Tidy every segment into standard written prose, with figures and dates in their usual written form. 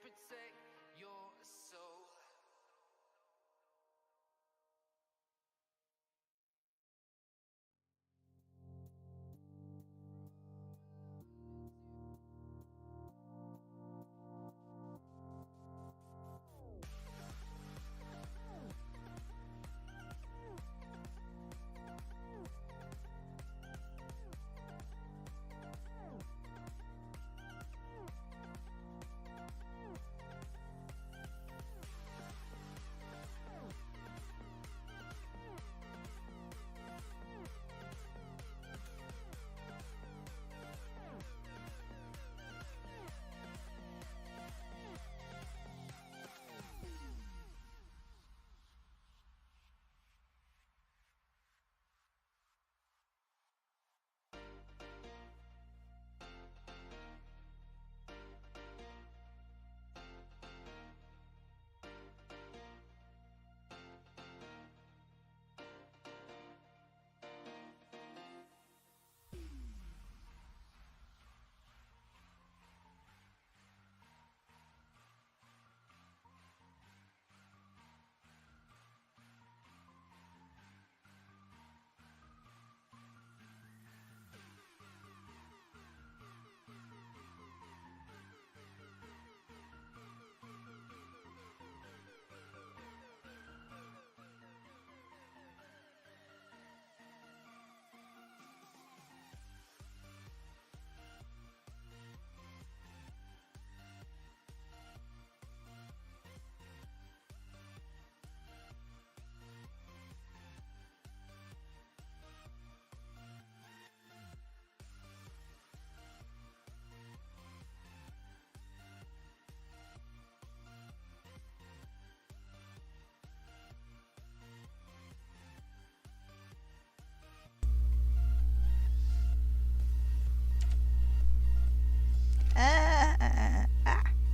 protect your soul.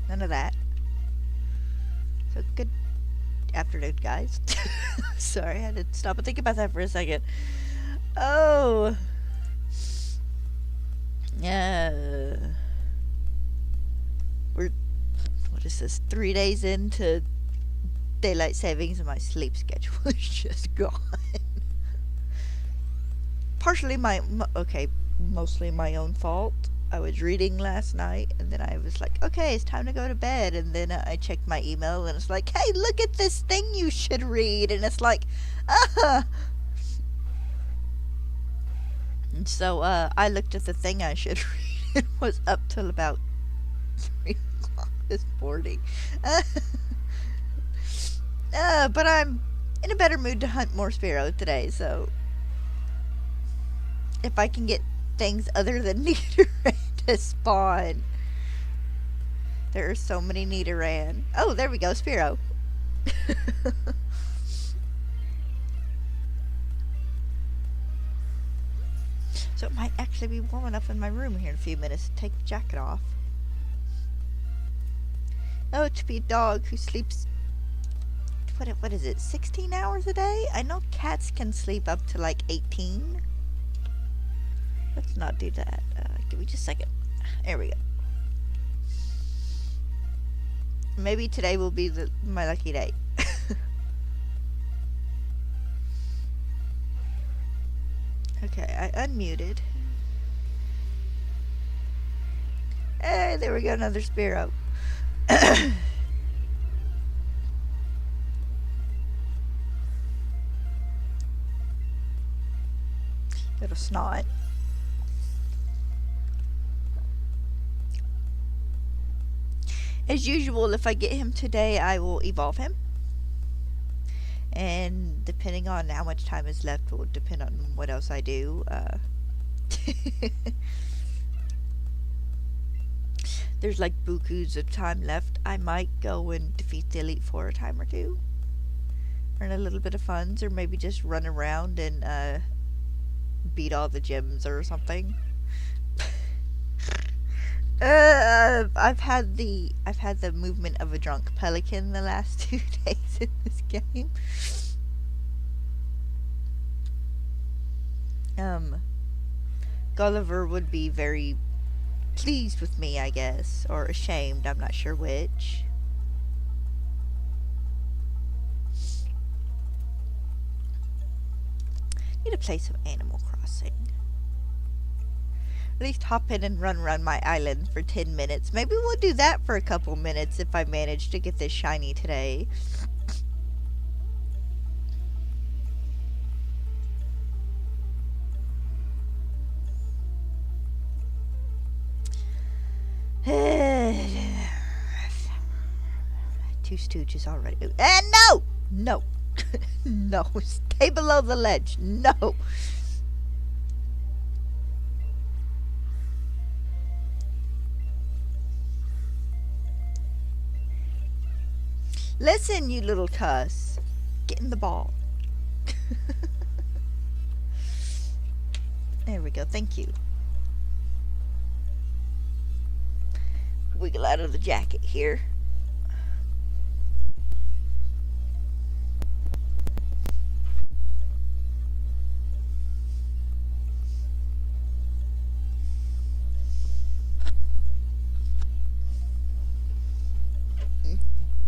None of that. So good afternoon, guys. Sorry, I had to stop and think about that for a second. Oh, yeah. We're, what is this, 3 days into daylight savings and my sleep schedule is just gone. Partially mostly my own fault. I was reading last night, and then I was like, okay, it's time to go to bed. And then I checked my email, and it's like, hey, look at this thing you should read. And it's like, And so I looked at the thing I should read. It was up till about 3 o'clock this morning. But I'm in a better mood to hunt more Spearow today, so if I can get things other than Nidoran to spawn. There are so many Nidoran. Oh, there we go, Spearow. So it might actually be warm enough in my room here in a few minutes to take the jacket off. Oh, to be a dog who sleeps, what is it, 16 hours a day? I know cats can sleep up to like 18. Let's not do that. Give me just a second. There we go. Maybe today will be my lucky day. Okay, I unmuted. Hey, there we go, another Spearow. Little snot. As usual, if I get him today, I will evolve him. And depending on how much time is left will depend on what else I do. There's like bukus of time left. I might go and defeat the Elite Four a time or two. Earn a little bit of funds, or maybe just run around and beat all the gyms or something. I've had the movement of a drunk pelican the last 2 days in this game. Gulliver would be very pleased with me, I guess, or ashamed, I'm not sure which. Need to play some Animal Crossing. At least hop in and run my island for 10 minutes. Maybe we'll do that for a couple minutes if I manage to get this shiny today. Two Stooges already. And no! No! No. Stay below the ledge. No! Listen, you little cuss. Get in the ball. There we go. Thank you. Wiggle out of the jacket here.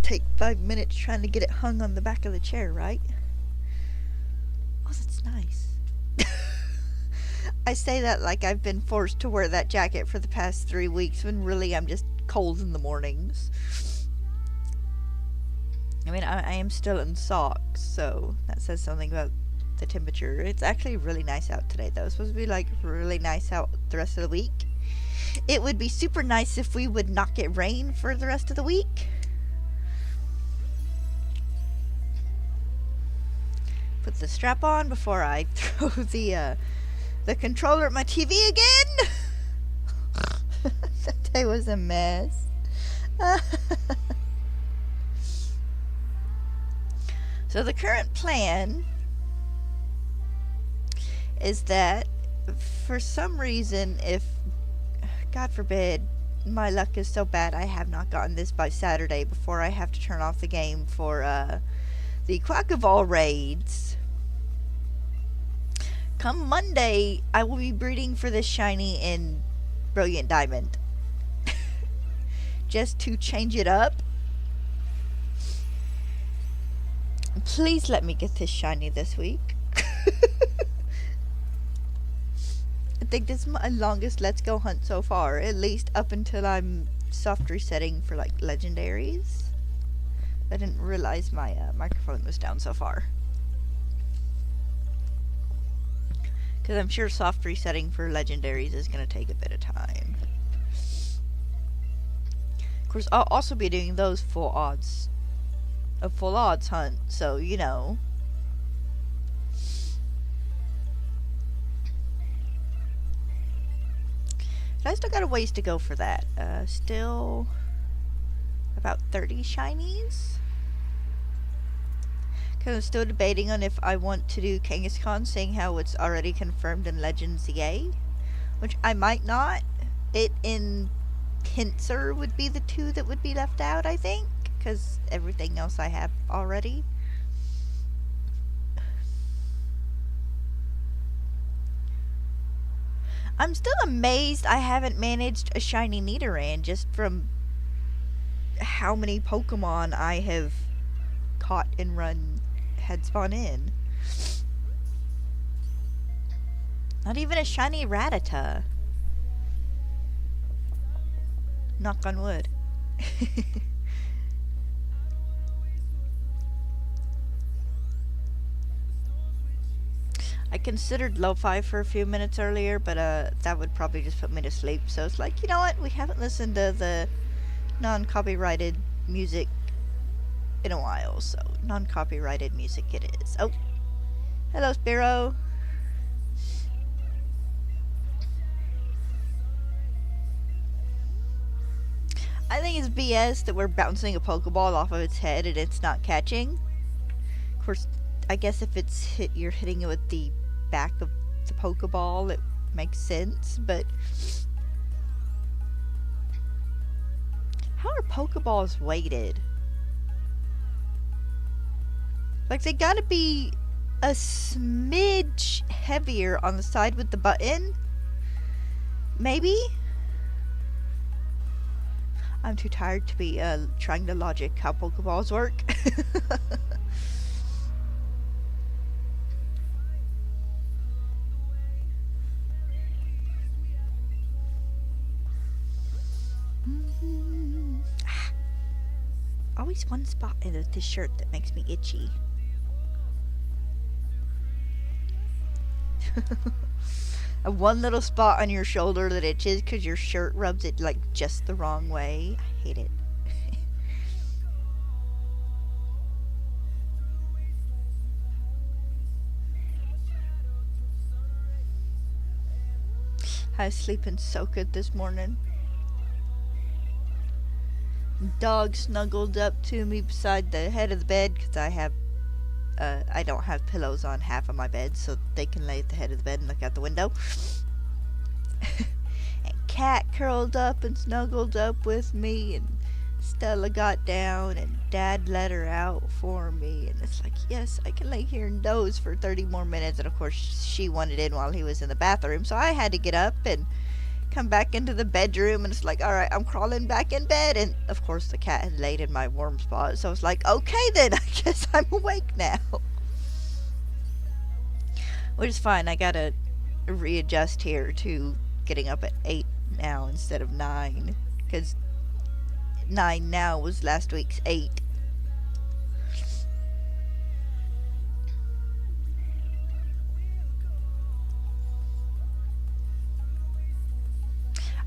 Take 5 minutes trying to get it hung on the back of the chair, right? Oh, that's nice. I say that like I've been forced to wear that jacket for the past 3 weeks when really I'm just cold in the mornings. I mean, I am still in socks, so that says something about the temperature. It's actually really nice out today, though. It's supposed to be like really nice out the rest of the week. It would be super nice if we would not get rain for the rest of the week. Put the strap on before I throw the controller at my TV again. That day was a mess. So the current plan is that for some reason, if God forbid my luck is so bad I have not gotten this by Saturday before I have to turn off the game for the Quackaball raids, come Monday I will be breeding for this shiny in Brilliant Diamond. Just to change it up. Please let me get this shiny this week. I think this is my longest Let's Go hunt so far, at least up until I'm soft resetting for like legendaries. I didn't realize my microphone was down so far. Because I'm sure soft resetting for legendaries is going to take a bit of time. Of course, I'll also be doing those full odds hunt, so you know. But I still got a ways to go for that. Still about 30 shinies. Because I'm still debating on if I want to do Kangaskhan, seeing how it's already confirmed in Legends EA. Which I might not. It and Pinsir would be the two that would be left out, I think. Because everything else I have already. I'm still amazed I haven't managed a shiny Nidoran just from how many Pokemon I have caught and run had spawn in. Not even a shiny Rattata. Knock on wood. I considered lo-fi for a few minutes earlier, but that would probably just put me to sleep. So it's like, you know what? We haven't listened to the non-copyrighted music in a while, so non-copyrighted music it is. Oh, hello, Spearow. I think it's BS that we're bouncing a Pokeball off of its head and it's not catching. Of course, I guess if it's you're hitting it with the back of the Pokeball, it makes sense, but how are Pokeballs weighted? Like, they gotta be a smidge heavier on the side with the button? Maybe? I'm too tired to be trying to logic how Pokeballs work. Always one spot in this shirt that makes me itchy. One little spot on your shoulder that itches because your shirt rubs it like just the wrong way. I hate it. I was sleeping so good this morning. Dog snuggled up to me beside the head of the bed because I don't have pillows on half of my bed, so they can lay at the head of the bed and look out the window. And Cat curled up and snuggled up with me, and Stella got down, and Dad let her out for me, and it's like, yes, I can lay here and doze for 30 more minutes, and of course she wanted in while he was in the bathroom, so I had to get up and come back into the bedroom, and it's like, alright, I'm crawling back in bed, and of course the cat had laid in my warm spot, so I was like, okay then, I guess I'm awake now. Which is fine, I gotta readjust here to getting up at 8 now instead of 9, because 9 now was last week's 8.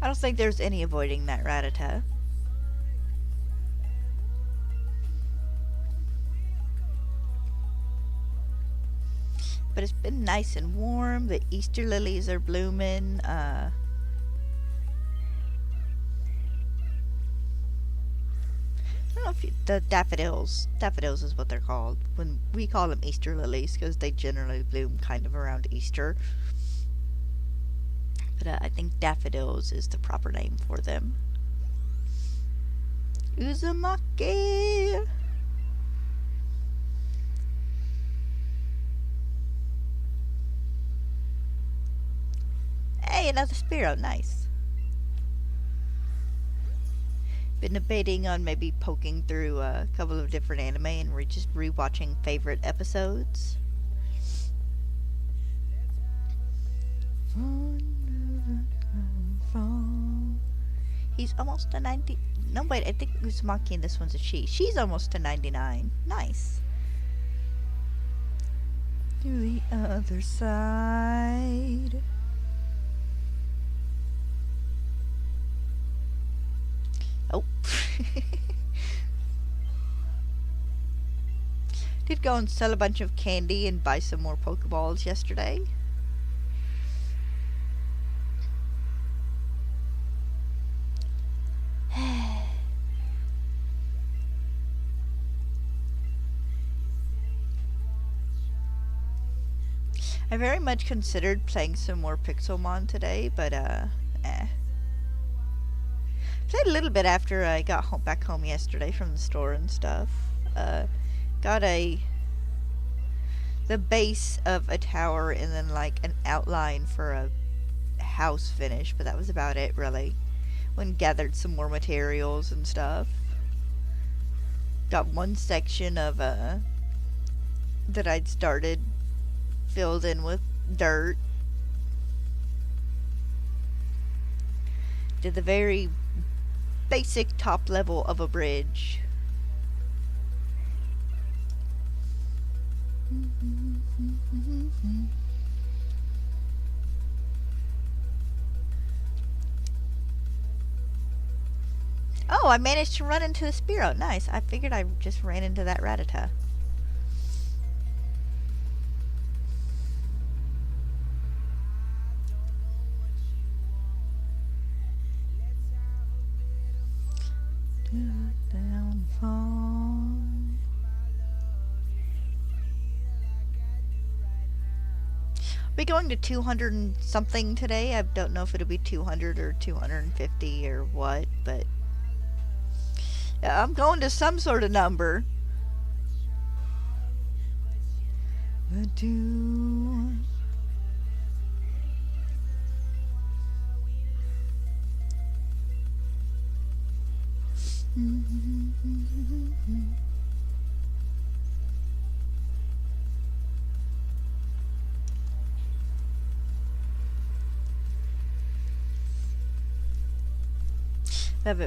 I don't think there's any avoiding that Rattata. But it's been nice and warm. The Easter lilies are blooming. I don't know if the daffodils. Daffodils is what they're called. When we call them Easter lilies because they generally bloom kind of around Easter. But I think daffodils is the proper name for them. Uzumaki! Hey, another Spearow, nice. Been debating on maybe poking through a couple of different anime and just rewatching favorite episodes. He's almost a 90. No, wait, I think Uzumaki and this one's a she. She's almost a 99. Nice. To the other side. Oh. Did go and sell a bunch of candy and buy some more Pokeballs yesterday. I very much considered playing some more Pixelmon today, but played a little bit after I got back home yesterday from the store and stuff. Got the base of a tower and then like an outline for a house finish, but that was about it really. Went and gathered some more materials and stuff. Got one section of that I'd started filled in with dirt. Did the very basic top level of a bridge. Oh, I managed to run into the Spearow. Nice. I figured I just ran into that Rattata. We're going to 200 and something today. I don't know if it'll be 200 or 250 or what, but yeah, I'm going to some sort of number.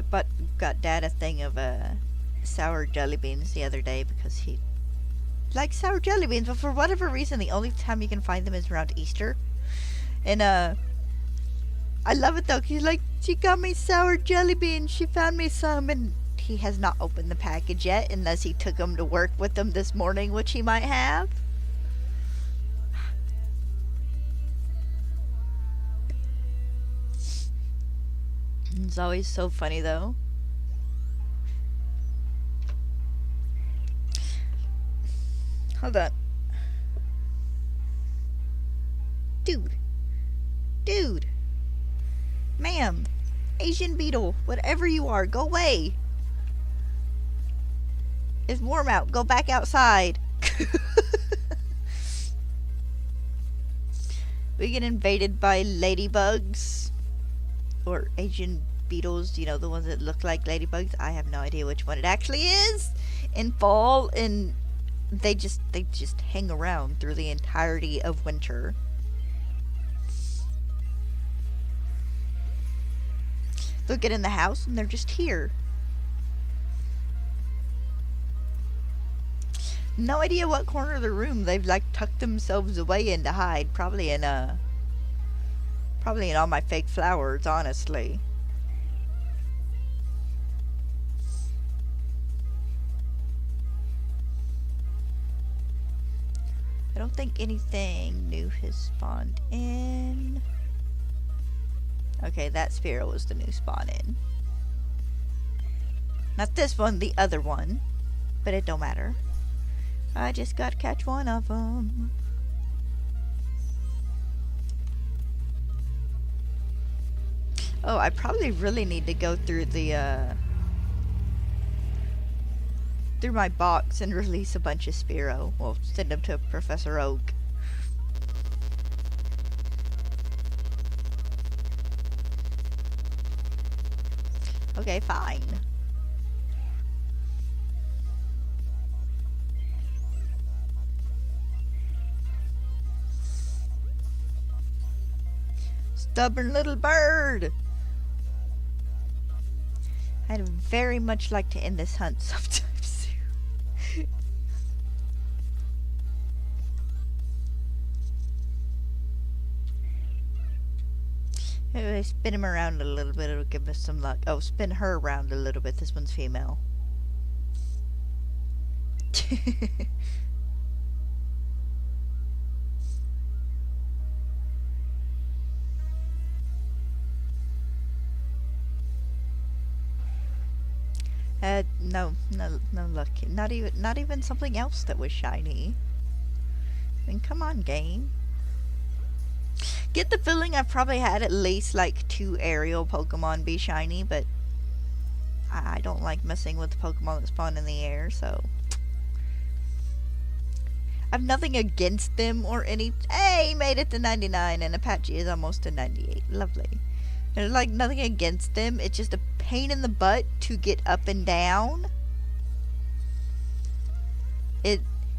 But got Dad a thing of sour jelly beans the other day because he likes sour jelly beans, but for whatever reason, the only time you can find them is around Easter. And I love it though. He's like, she got me sour jelly beans. She found me some, and he has not opened the package yet, unless he took them to work with him this morning, which he might have. It's always so funny though. Hold on. Dude. Ma'am. Asian beetle. Whatever you are, go away. It's warm out. Go back outside. We get invaded by ladybugs. Or Asian beetles, you know, the ones that look like ladybugs. I have no idea which one it actually is. In fall, and they just hang around through the entirety of winter. They'll get in the house and they're just here. No idea what corner of the room they've like tucked themselves away in to hide. Probably in all my fake flowers, honestly. I don't think anything new has spawned in. Okay, that Spearow was the new spawn in. Not this one, the other one. But it don't matter. I just gotta catch one of them. Oh, I probably really need to go through the, through my box and release a bunch of Spearow. Well, send them to Professor Oak. Okay, fine. Stubborn little bird! I'd very much like to end this hunt sometime soon. Anyway, spin him around a little bit, it'll give us some luck. Oh, spin her around a little bit. This one's female. No luck. Not even something else that was shiny. I mean, come on, game. Get the feeling I've probably had at least like 2 aerial Pokemon be shiny, but I don't like messing with the Pokemon that spawn in the air, so I've nothing against them or any. Hey, made it to 99, and Apache is almost to 98. Lovely. There's like nothing against them. It's just a pain in the butt to get up and down.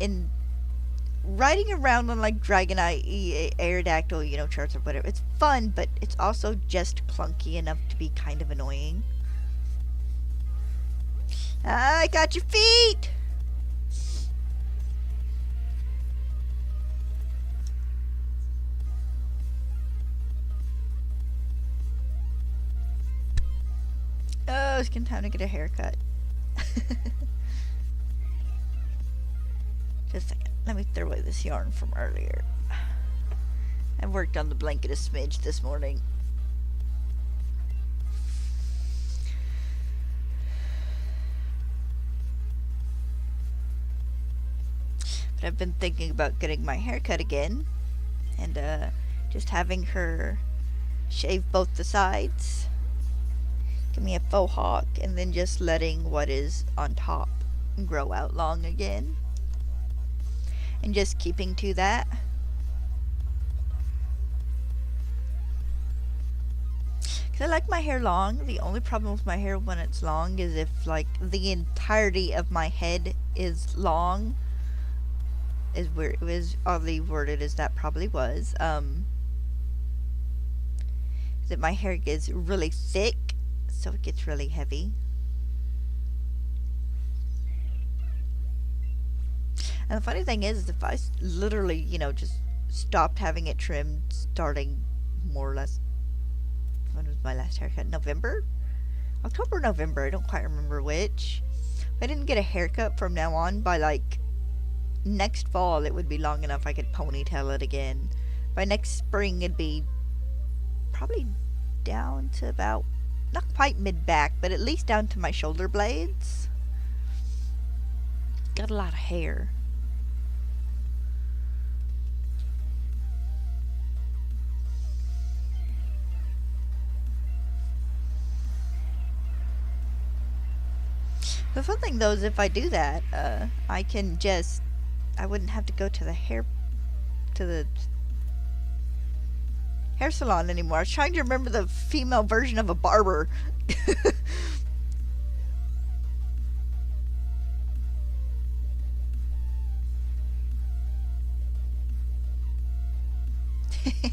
In riding around on like Dragonite, Aerodactyl, you know, charts or whatever, it's fun, but it's also just clunky enough to be kind of annoying. I got your feet! Oh, it's time to get a haircut. Just a second. Let me throw away this yarn from earlier. I worked on the blanket a smidge this morning. But I've been thinking about getting my hair cut again. And just having her shave both the sides. Give me a faux hawk. And then just letting what is on top grow out long again. And just keeping to that. 'Cause I like my hair long. The only problem with my hair when it's long is if, like, the entirety of my head is long. Is weird. It was oddly worded as that probably was. That my hair gets really thick, so it gets really heavy. And the funny thing is if I literally, just stopped having it trimmed starting more or less, when was my last haircut? November? October, November, I don't quite remember which. If I didn't get a haircut from now on, by like next fall it would be long enough I could ponytail it again. By next spring it'd be probably down to about, not quite mid-back, but at least down to my shoulder blades. Got a lot of hair. The fun thing though is if I do that, I wouldn't have to go to the hair salon anymore. I was trying to remember the female version of a barber.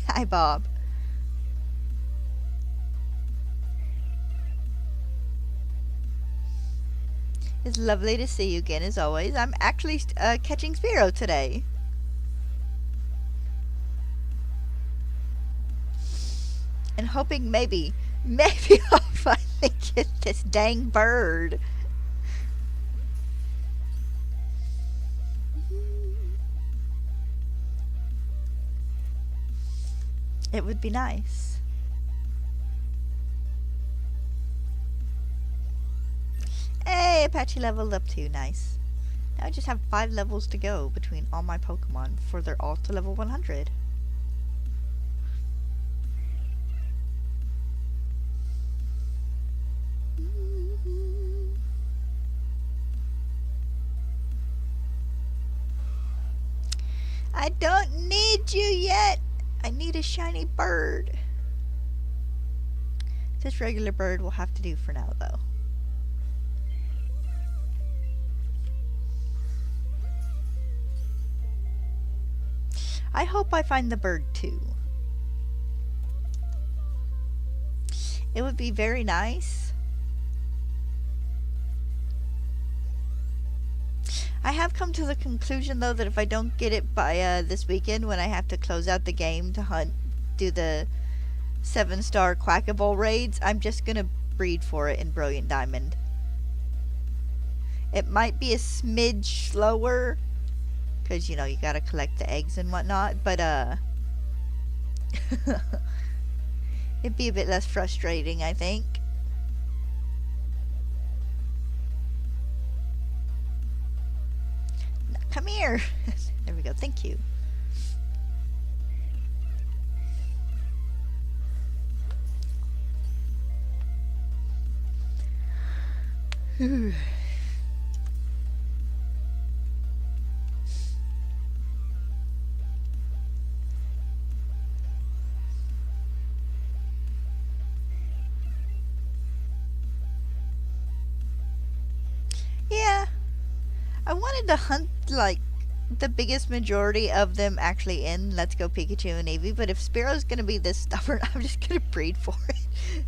Hi, Bob. It's lovely to see you again, as always. I'm actually catching Spearow today. And hoping maybe I'll finally get this dang bird. It would be nice. Hey, Apache leveled up too. Nice. Now I just have 5 levels to go between all my Pokemon before they're all to level 100. I don't need you yet. I need a shiny bird. This regular bird will have to do for now, though. I hope I find the bird too. It would be very nice. I have come to the conclusion though that if I don't get it by this weekend, when I have to close out the game to do the 7-star Quackable raids, I'm just gonna breed for it in Brilliant Diamond. It might be a smidge slower, because, you gotta collect the eggs and whatnot, but, it'd be a bit less frustrating, I think. Now, come here! There we go, thank you. Yeah, I wanted to hunt, like, the biggest majority of them actually in Let's Go Pikachu and Eevee, but if Spearow's gonna be this stubborn, I'm just gonna breed for it.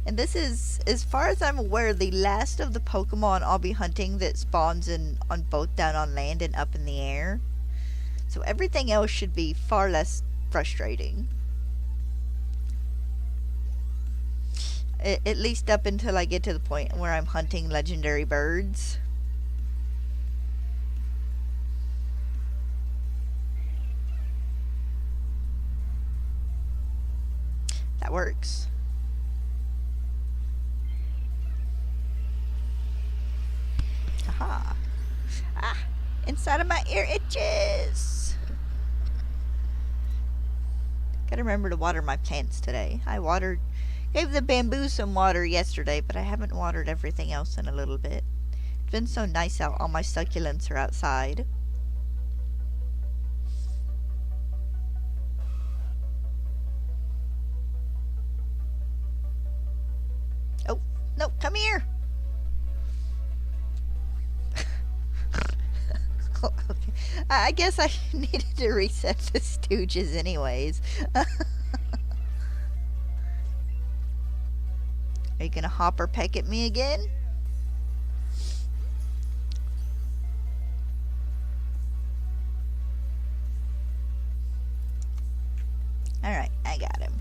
And this is, as far as I'm aware, the last of the Pokemon I'll be hunting that spawns on both down on land and up in the air. So everything else should be far less frustrating. At least up until I get to the point where I'm hunting legendary birds. That works. Aha. Ah, inside of my ear itches. Gotta remember to water my plants today. Gave the bamboo some water yesterday, but I haven't watered everything else in a little bit. It's been so nice out. All my succulents are outside. Oh, no, come here. Oh, okay. I guess I needed to reset the Stooges anyways. Are you gonna hop or peck at me again? Alright, I got him.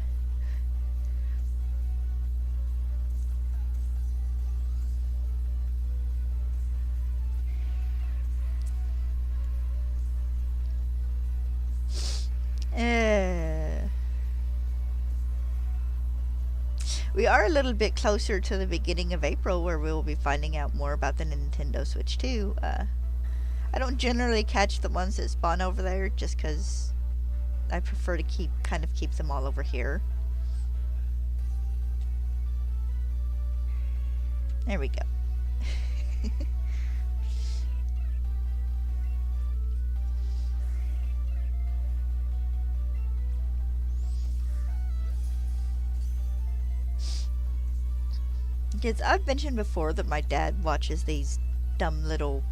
We are a little bit closer to the beginning of April where we will be finding out more about the Nintendo Switch 2. I don't generally catch the ones that spawn over there just because I prefer to keep them all over here. There we go. Because I've mentioned before that my dad watches these dumb little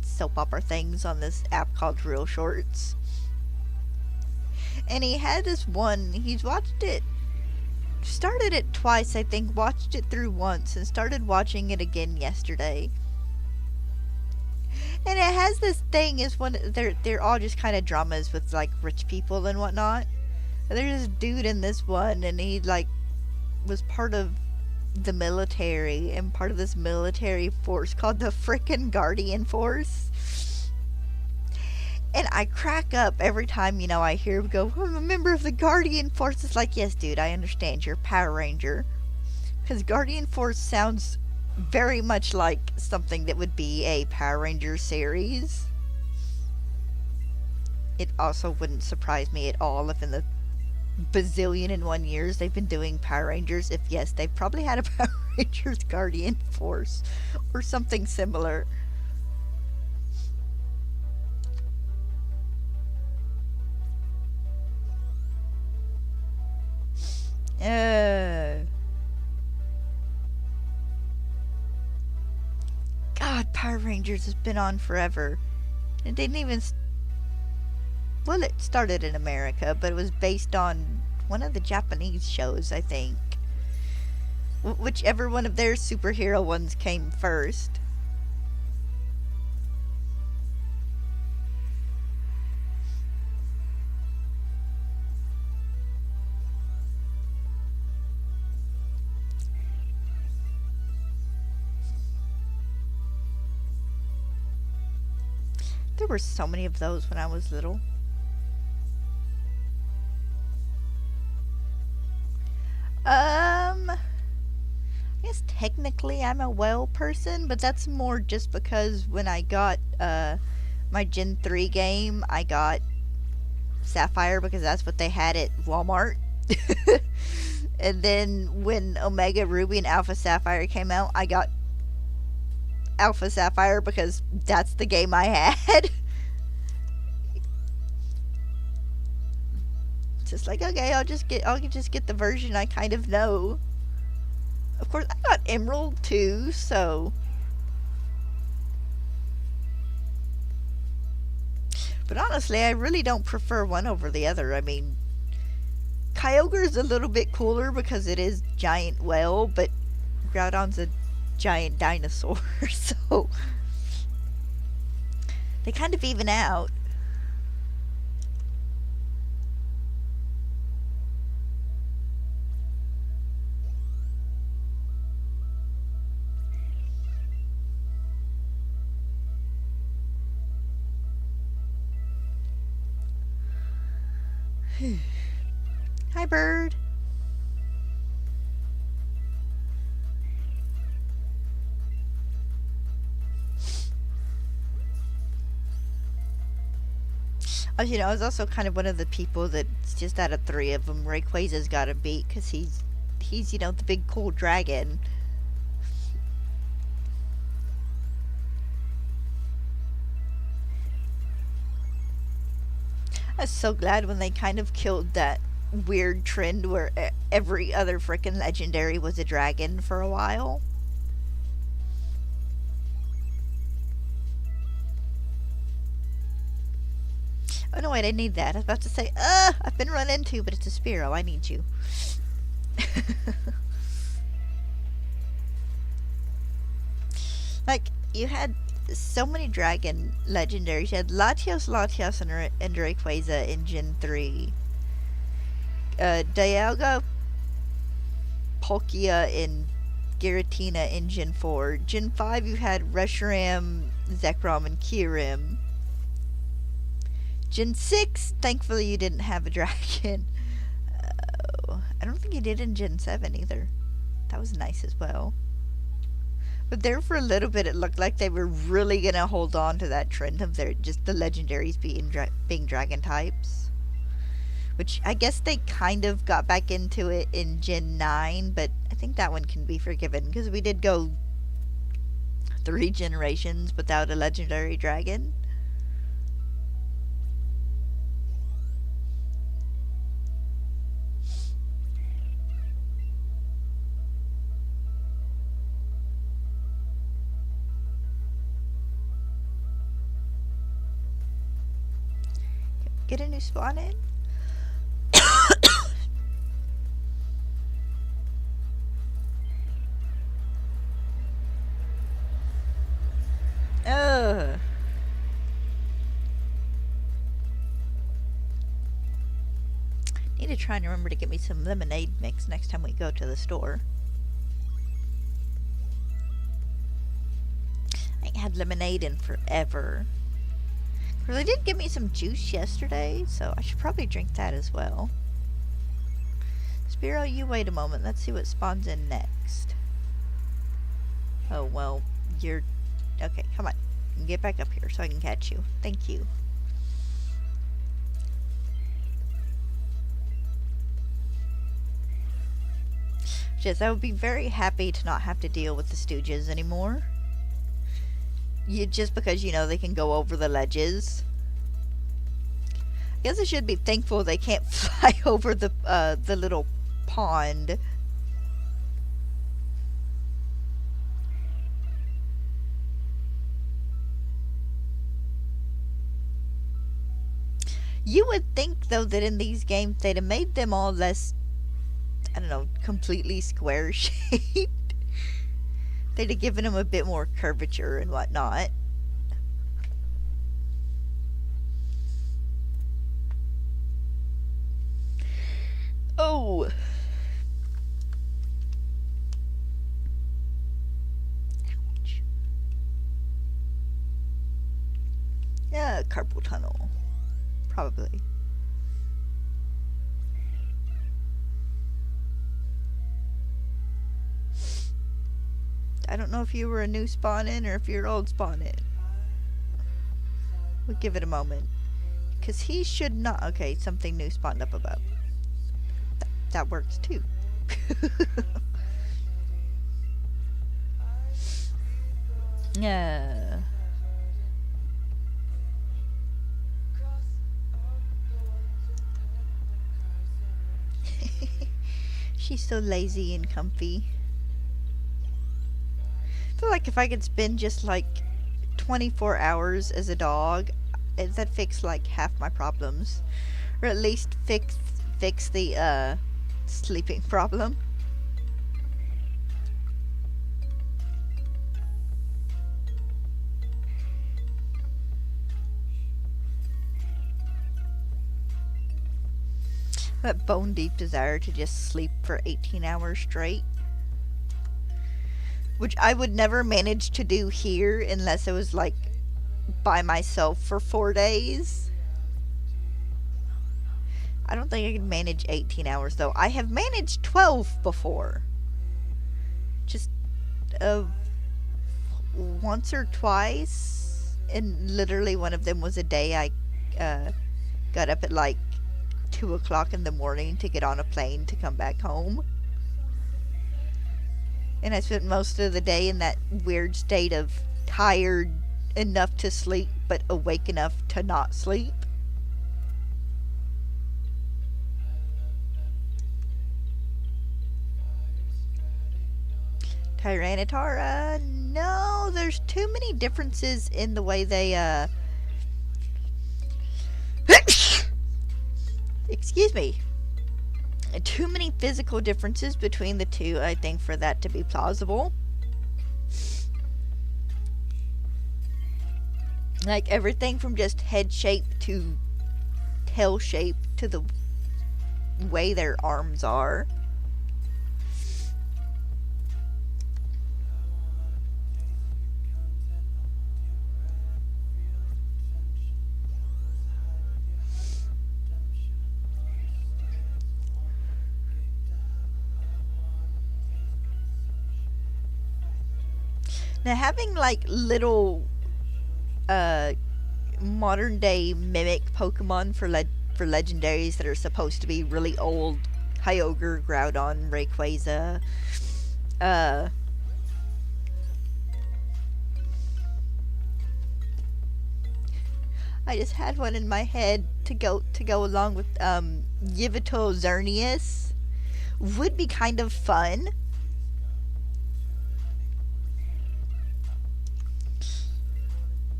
soap opera things on this app called Real Shorts. And he had this one, he's watched it, started it twice I think, watched it through once, and started watching it again yesterday. And it has this thing, is one, they're all just kind of dramas with like rich people and whatnot. And there's this dude in this one, and he like was part of the military, and part of this military force called the frickin' Guardian Force. And I crack up every time, you know, I hear him go, I'm a member of the Guardian Force. It's like, yes, dude, I understand. You're a Power Ranger. Because Guardian Force sounds very much like something that would be a Power Ranger series. It also wouldn't surprise me at all if in the bazillion and 1 years they've been doing Power Rangers, if yes, they've probably had a Power Rangers Guardian Force or something similar. God, Power Rangers has been on forever. It didn't even well, it started in America, but it was based on one of the Japanese shows, I think. Whichever one of their superhero ones came first. There were so many of those when I was little. I guess technically I'm a well person, but that's more just because when I got my Gen 3 game, I got Sapphire because that's what they had at Walmart. And then when Omega Ruby and Alpha Sapphire came out, I got Alpha Sapphire because that's the game I had. Just like, okay, I'll just get the version I kind of know. Of course, I got Emerald too, so. But honestly, I really don't prefer one over the other. I mean, Kyogre's a little bit cooler because it is giant whale, but Groudon's a giant dinosaur, so they kind of even out. Hi, bird. Oh, you know, I was also kind of one of the people that's just out of three of them, Rayquaza's got to beat because he's, you know, the big cool dragon. I was so glad when they kind of killed that weird trend where every other freaking legendary was a dragon for a while. Oh no, wait, I need that. I was about to say, I've been run into, but it's a Spearow. I need you. Like, you had so many dragon legendaries. You had Latios, and Rayquaza in Gen 3. Dialga, Palkia, and Giratina in Gen 4. Gen 5, you had Reshiram, Zekrom, and Kyurem. Gen 6, thankfully you didn't have a dragon. I don't think you did in Gen 7 either. That was nice as well. But there for a little bit it looked like they were really going to hold on to that trend of just the legendaries being dragon types. Which I guess they kind of got back into it in Gen 9, but I think that one can be forgiven because we did go 3 generations without a legendary dragon. Get a new spawn in? Ugh. Need to try and remember to get me some lemonade mix next time we go to the store. I ain't had lemonade in forever. Well, they did give me some juice yesterday, so I should probably drink that as well. Spearow, you wait a moment. Let's see what spawns in next. Oh, well, you're... Okay, come on. Get back up here so I can catch you. Thank you. Just, I would be very happy to not have to deal with the Stooges anymore. Just because, you know, they can go over the ledges. I guess I should be thankful they can't fly over the little pond. You would think, though, that in these games they'd have made them all less, I don't know, completely square shaped. They'd have given them a bit more curvature and whatnot. Oh! Ouch. Yeah, carpal tunnel. Probably. I don't know if you were a new spawn in or if you're old spawn in. We'll give it a moment. Because he should not... Okay, something new spawned up above. That works too. Yeah. She's so lazy and comfy. I feel like if I could spend just like 24 hours as a dog, that'd fix like half my problems. Or at least fix the sleeping problem. That bone deep desire to just sleep for 18 hours straight. Which I would never manage to do here unless I was like by myself for 4 days. I don't think I could manage 18 hours though. I have managed 12 before. Just once or twice. And literally one of them was a day I got up at like 2 o'clock in the morning to get on a plane to come back home. And I spent most of the day in that weird state of tired enough to sleep, but awake enough to not sleep. Tyranitar, no, there's too many differences in the way they, excuse me. Too many physical differences between the two, I think, for that to be plausible. Like, everything from just head shape to tail shape to the way their arms are. Now, having like little modern day mimic Pokemon for legendaries that are supposed to be really old, Kyogre, Groudon, Rayquaza, I just had one in my head to go along with Yivito Xerneas. Would be kind of fun.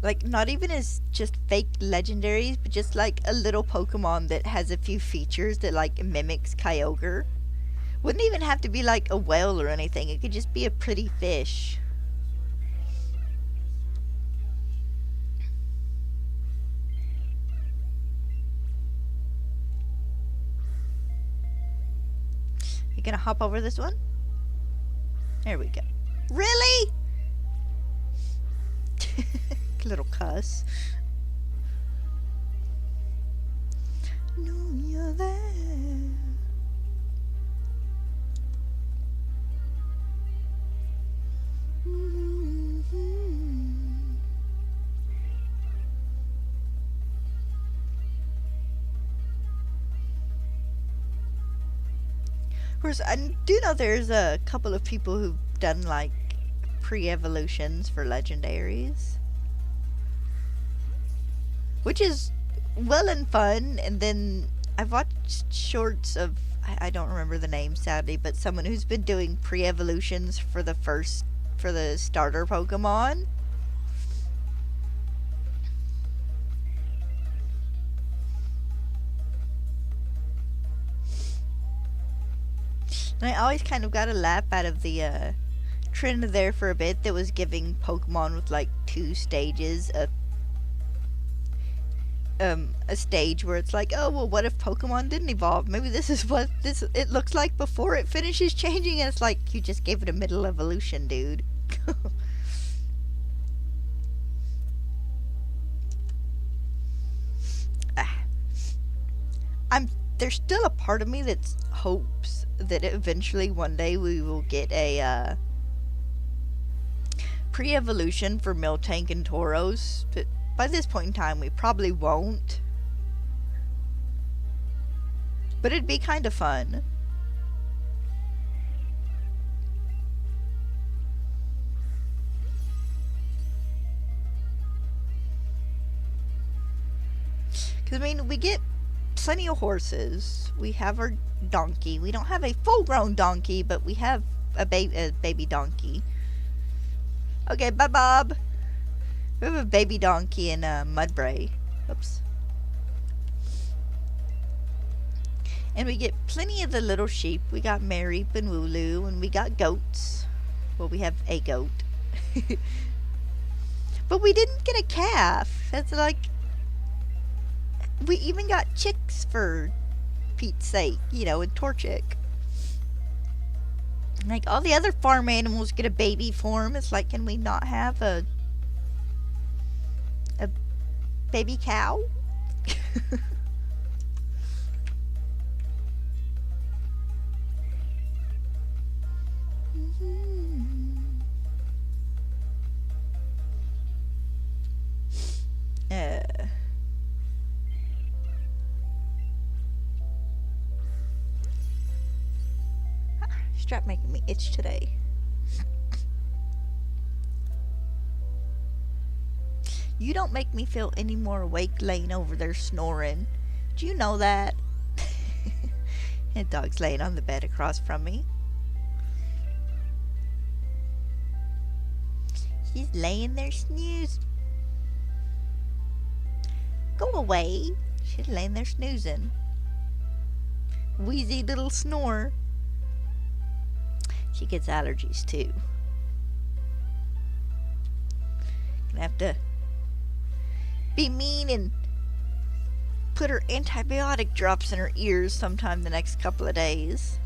Like, not even as just fake legendaries, but just like a little Pokemon that has a few features that like mimics Kyogre. Wouldn't even have to be like a whale or anything. It could just be a pretty fish. You gonna hop over this one? There we go. Really? Little cuss. Know you're there. Of course, I do know there's a couple of people who've done like pre-evolutions for legendaries, which is well and fun. And then I've watched shorts of, I don't remember the name sadly, but someone who's been doing pre-evolutions for the starter Pokemon. And I always kind of got a laugh out of the trend there for a bit that was giving Pokemon with like 2 stages a stage where it's like, oh well, what if Pokemon didn't evolve? Maybe this is what it looks like before it finishes changing. And it's like, you just gave it a middle evolution, dude. There's still a part of me that hopes that eventually one day we will get a pre-evolution for Miltank and Tauros, but by this point in time we probably won't. But it'd be kind of fun. Because, I mean, we get plenty of horses. We have our donkey. We don't have a full-grown donkey, but we have a baby donkey. Okay, bye, Bob. We have a baby donkey in Mudbray. Oops. And we get plenty of the little sheep. We got Mareep and Wooloo, and we got goats. Well, we have a goat. But we didn't get a calf. That's like... We even got chicks for Pete's sake, you know, in Torchic. Like, all the other farm animals get a baby form. It's like, can we not have a baby cow? Strap making me itch today. You don't make me feel any more awake laying over there snoring. Do you know that? And dog's laying on the bed across from me. She's laying there snooze. Go away. She's laying there snoozing. Wheezy little snore. She gets allergies too. Gonna have to be mean and put her antibiotic drops in her ears sometime the next couple of days.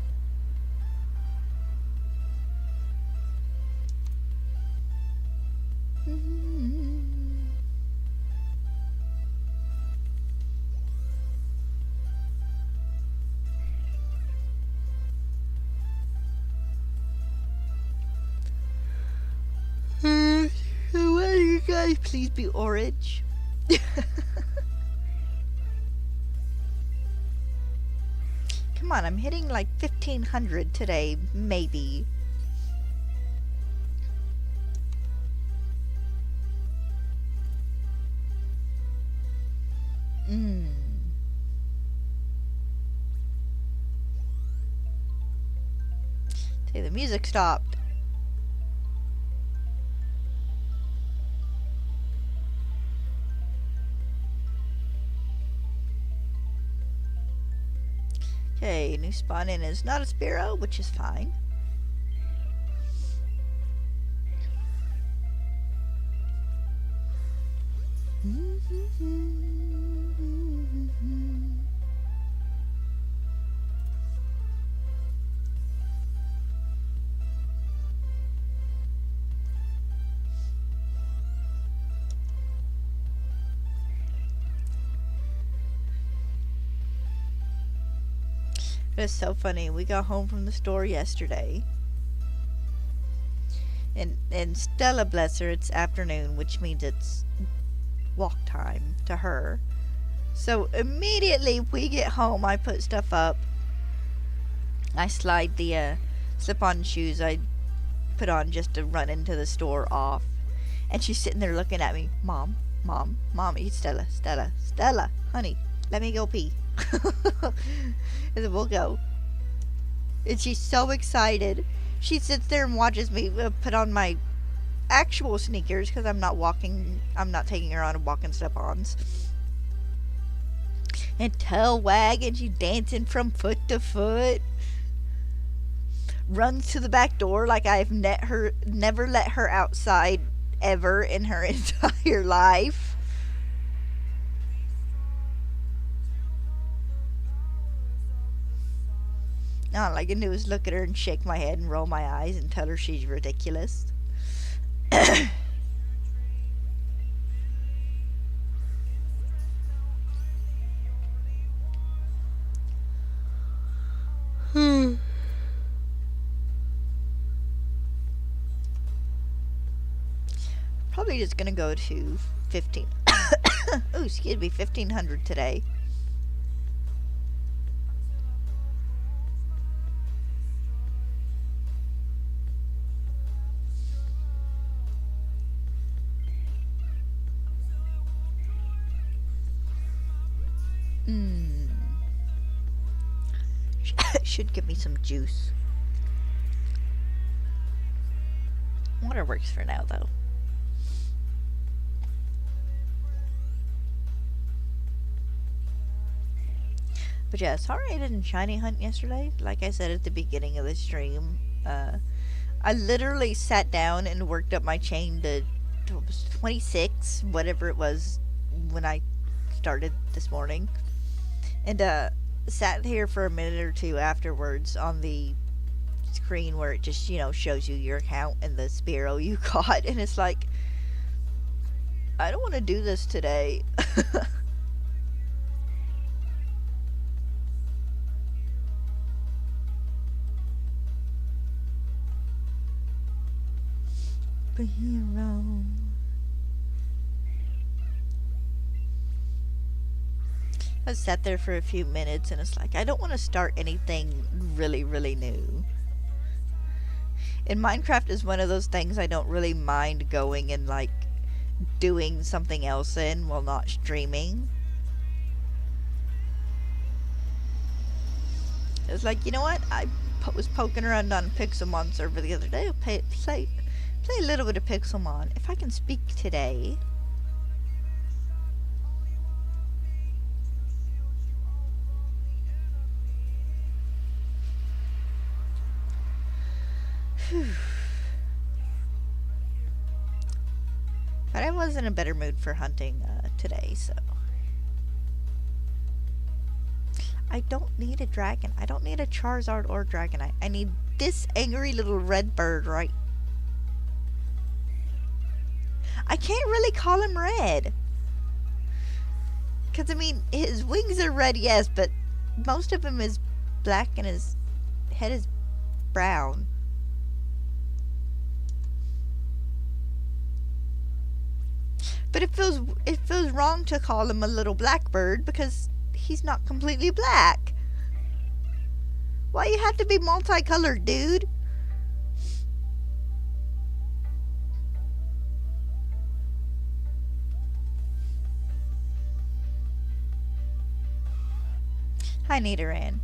Why do you guys please be orange? Come on, I'm hitting like 1500 today, maybe. See, the music stopped. Okay, new spawn in is not a Spearow, which is fine. It was so funny. We got home from the store yesterday. And Stella, bless her, it's afternoon, which means it's walk time to her. So immediately we get home, I put stuff up. I slide the slip-on shoes I put on just to run into the store off. And she's sitting there looking at me. Mom, Mommy, Stella, honey, let me go pee. And then we'll go. And she's so excited. She sits there and watches me put on my actual sneakers because I'm not taking her on walking slip-ons. And tail wagging, she's dancing from foot to foot. Runs to the back door like I've never let her outside ever in her entire life. All I can do is look at her and shake my head and roll my eyes and tell her she's ridiculous. Probably just gonna go to 15. Oh, excuse me, 1500 today. Should give me some juice. Water works for now, though. But yeah, sorry I didn't shiny hunt yesterday. Like I said at the beginning of the stream, I literally sat down and worked up my chain to 26, whatever it was, when I started this morning. And sat here for a minute or two afterwards on the screen where it just, shows you your account and the Spearow you caught. And it's like, I don't want to do this today. Hero. I sat there for a few minutes and it's like, I don't want to start anything really, really new. And Minecraft is one of those things I don't really mind going and like doing something else in while not streaming. It's like, you know what? I was poking around on Pixelmon server the other day. Play a little bit of Pixelmon. If I can speak today. But I was in a better mood for hunting today, so. I don't need a dragon. I don't need a Charizard or Dragonite. I need this angry little red bird, right? I can't really call him red. Because, I mean, his wings are red, yes, but most of him is black and his head is brown. But it feels wrong to call him a little blackbird because he's not completely black. Why you have to be multicolored, dude? Hi, Nidoran.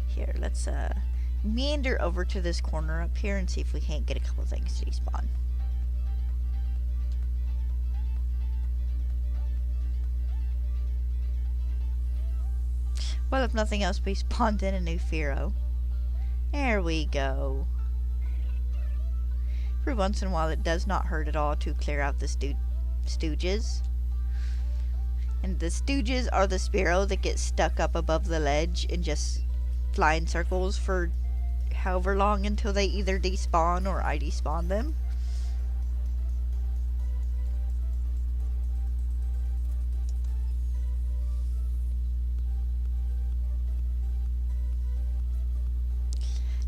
Here, let's meander over to this corner up here and see if we can't get a couple things to despawn. Well, if nothing else, we spawned in a new Spearow. There we go. Every once in a while, it does not hurt at all to clear out the stooges. And the stooges are the Spearow that get stuck up above the ledge and just fly in circles for however long until they either despawn or I despawn them.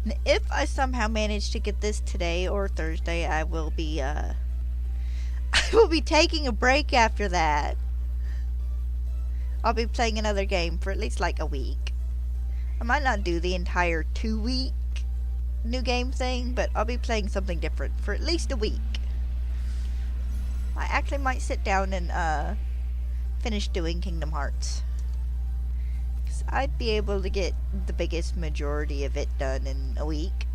And if I somehow manage to get this today or Thursday, I will be I will be taking a break after that. I'll be playing another game for at least like a week. I might not do the entire 2-week new game thing, but I'll be playing something different for at least a week. I actually might sit down and finish doing Kingdom Hearts. Because I'd be able to get the biggest majority of it done in a week.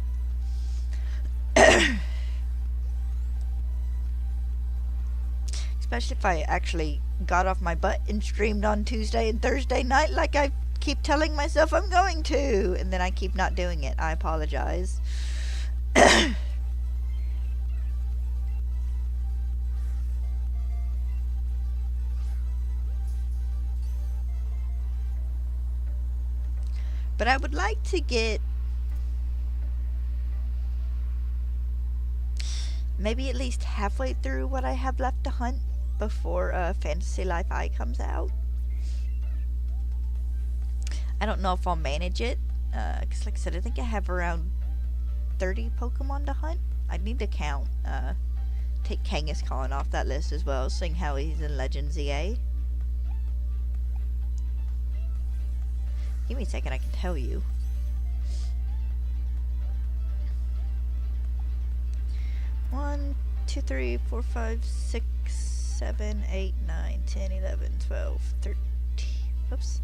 Especially if I actually got off my butt and streamed on Tuesday and Thursday night like I keep telling myself I'm going to, and then I keep not doing it. I apologize. But I would like to get maybe at least halfway through what I have left to hunt before Fantasy Life I comes out. I don't know if I'll manage it, because like I said, I think I have around 30 Pokemon to hunt. I need to count, take Kangaskhan off that list as well, seeing how he's in Legends EA. Give me a second, I can tell you. One, 2, 3, 4, 5, 6, 7, 8, 9, 10, 11, 12, 13. Oops.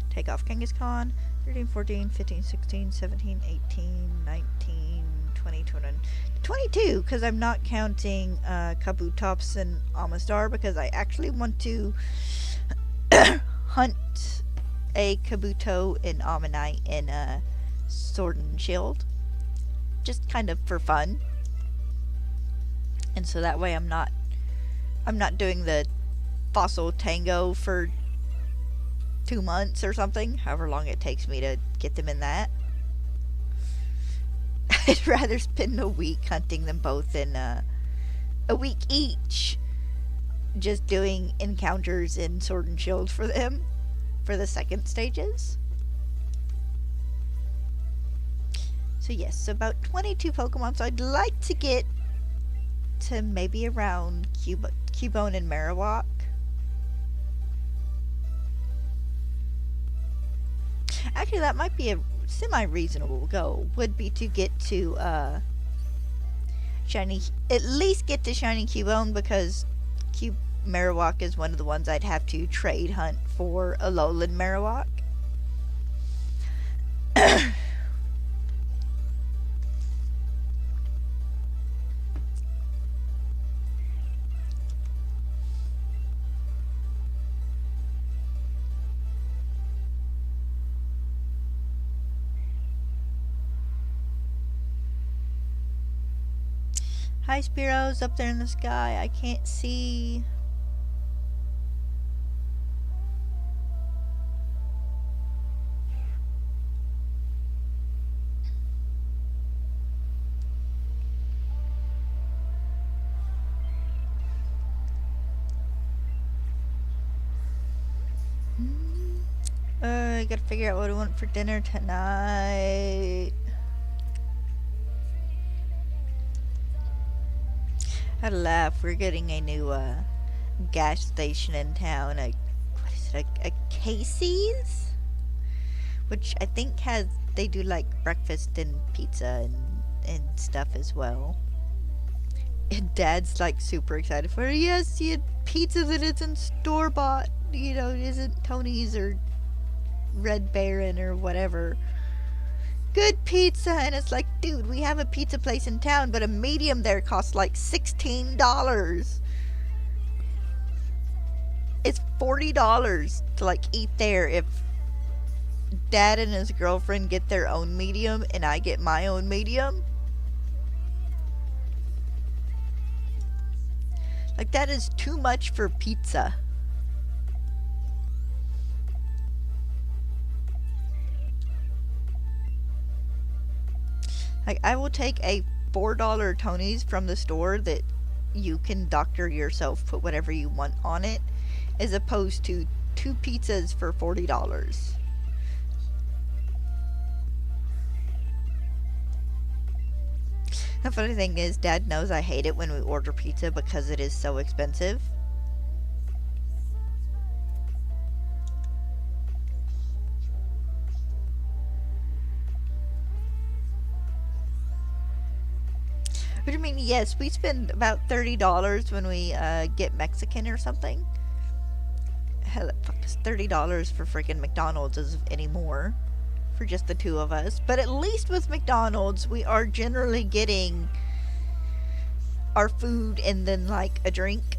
Take off Kangaskhan. 13, 14, 15, 16, 17, 18, 19, 20, 21, 22, because I'm not counting Kabutops and Amistar, because I actually want to hunt a Kabuto and Ammonite in Sword and Shield. Just kind of for fun. And so that way I'm not doing the Fossil Tango for 2 months or something, however long it takes me to get them in that. I'd rather spend a week hunting them both in a week each, just doing encounters in Sword and Shield for them for the second stages. So yes, about 22 Pokemon. So I'd like to get to maybe around Cubone and Marowak. Actually, that might be a semi-reasonable goal, would be to get to at least get to Shiny Cubone, because Marowak is one of the ones I'd have to trade hunt for a lowland Marowak. Hi, Spearows up there in the sky. I can't see. I gotta figure out what I want for dinner tonight. I had a laugh. We're getting a new gas station in town. What is it? A Casey's? Which I think has, they do like breakfast and pizza and stuff as well. And Dad's like super excited for it. Yes, you had pizza that isn't store bought. You know, it isn't Tony's or Red Baron or whatever. Good pizza. And it's like, dude, we have a pizza place in town, but a medium there costs like $16. It's $40 to like eat there if Dad and his girlfriend get their own medium and I get my own medium. Like, that is too much for pizza. Like, I will take a $4 Tony's from the store that you can doctor yourself, put whatever you want on it, as opposed to 2 pizzas for $40. The funny thing is, Dad knows I hate it when we order pizza because it is so expensive. What do you mean? Yes, we spend about $30 when we get Mexican or something. Hell, fuck, it's $30 for freaking McDonald's anymore for just the two of us. But at least with McDonald's, we are generally getting our food and then like a drink.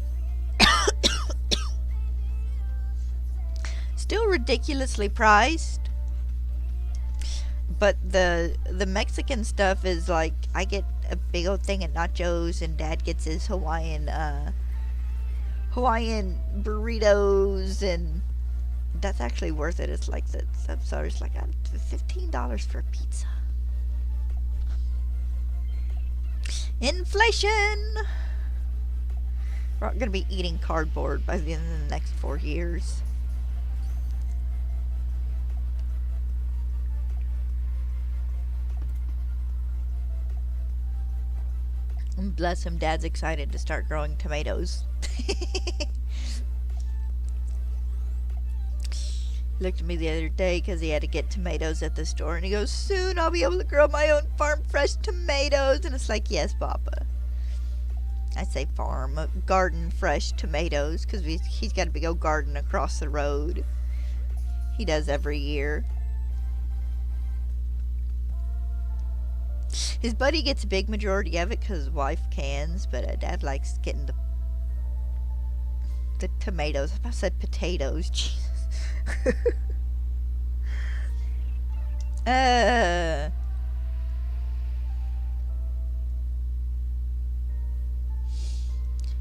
Still ridiculously priced. But the Mexican stuff is like, I get a big old thing of nachos and Dad gets his Hawaiian burritos, and that's actually worth it. It's like that. So it's like $15 for a pizza. Inflation. We're gonna be eating cardboard by the end of the next 4 years. Bless him, Dad's excited to start growing tomatoes. Looked at me the other day because he had to get tomatoes at the store, and he goes, soon I'll be able to grow my own farm fresh tomatoes. And it's like, yes, Papa. I say farm, garden fresh tomatoes, because he's got a big old garden across the road. He does every year. His buddy gets a big majority of it because his wife cans, but Dad likes getting the tomatoes. I said potatoes. Jesus.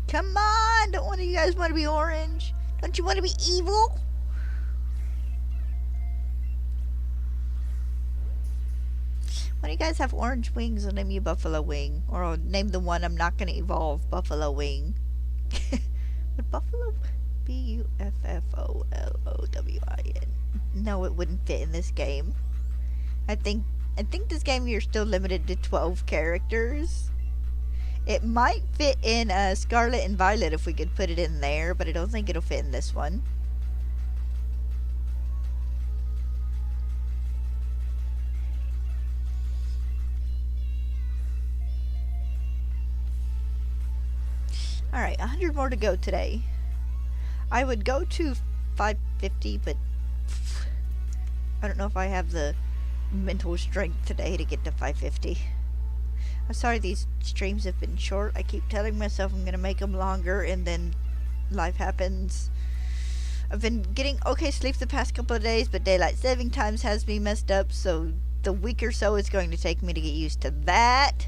Come on! Don't one of you guys want to be orange? Don't you want to be evil? Why do you guys have orange wings? I'll name you Buffalo Wing. Or I'll name the one I'm not going to evolve Buffalo Wing. Would Buffalo... Bufflowin. No, it wouldn't fit in this game. I think this game you're still limited to 12 characters. It might fit in Scarlet and Violet if we could put it in there, but I don't think it'll fit in this one. Alright, 100 more to go today. I would go to 550, but I don't know if I have the mental strength today to get to 550. I'm sorry these streams have been short. I keep telling myself I'm going to make them longer, and then life happens. I've been getting okay sleep the past couple of days, but daylight saving times has me messed up, so the week or so is going to take me to get used to that.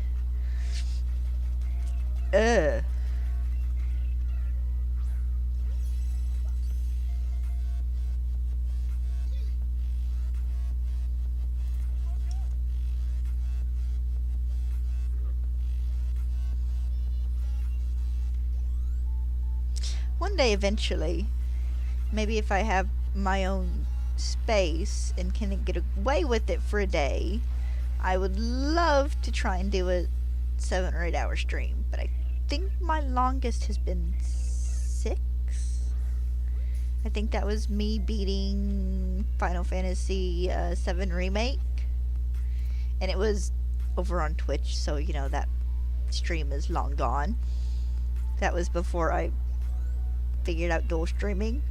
Ugh. One day eventually, maybe if I have my own space and can get away with it for a day, I would love to try and do a 7 or 8 hour stream, but I think my longest has been 6. I think that was me beating Final Fantasy VII Remake, and it was over on Twitch, so you know that stream is long gone. That was before I figured out dual streaming.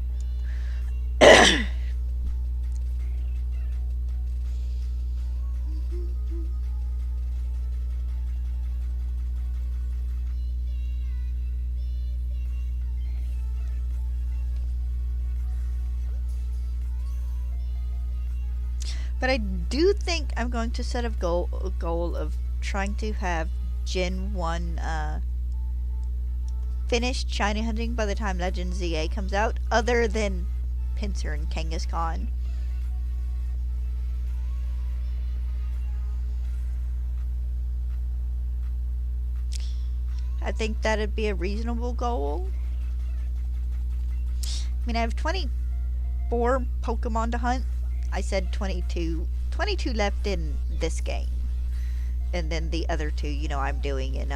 But I do think I'm going to set a goal of trying to have Gen 1 finished shiny hunting by the time Legend ZA comes out, other than Pinsir and Kangaskhan. I think that'd be a reasonable goal. I mean, I have 24 Pokemon to hunt. I said 22. 22 left in this game. And then the other 2, you know, I'm doing in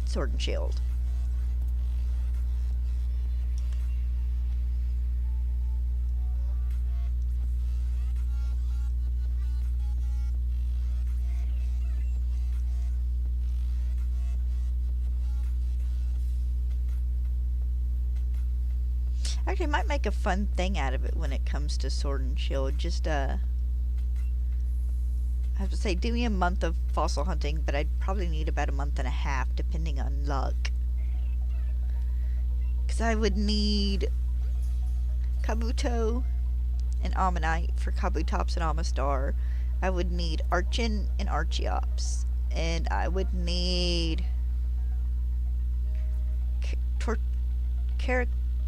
Sword and Shield. Actually, might make a fun thing out of it when it comes to Sword and Shield. Just, I have to say, do me a month of fossil hunting, but I'd probably need about a month and a half, depending on luck. Because I would need Kabuto and Ammonite for Kabutops and Amistar. I would need Archon and Archeops. And I would need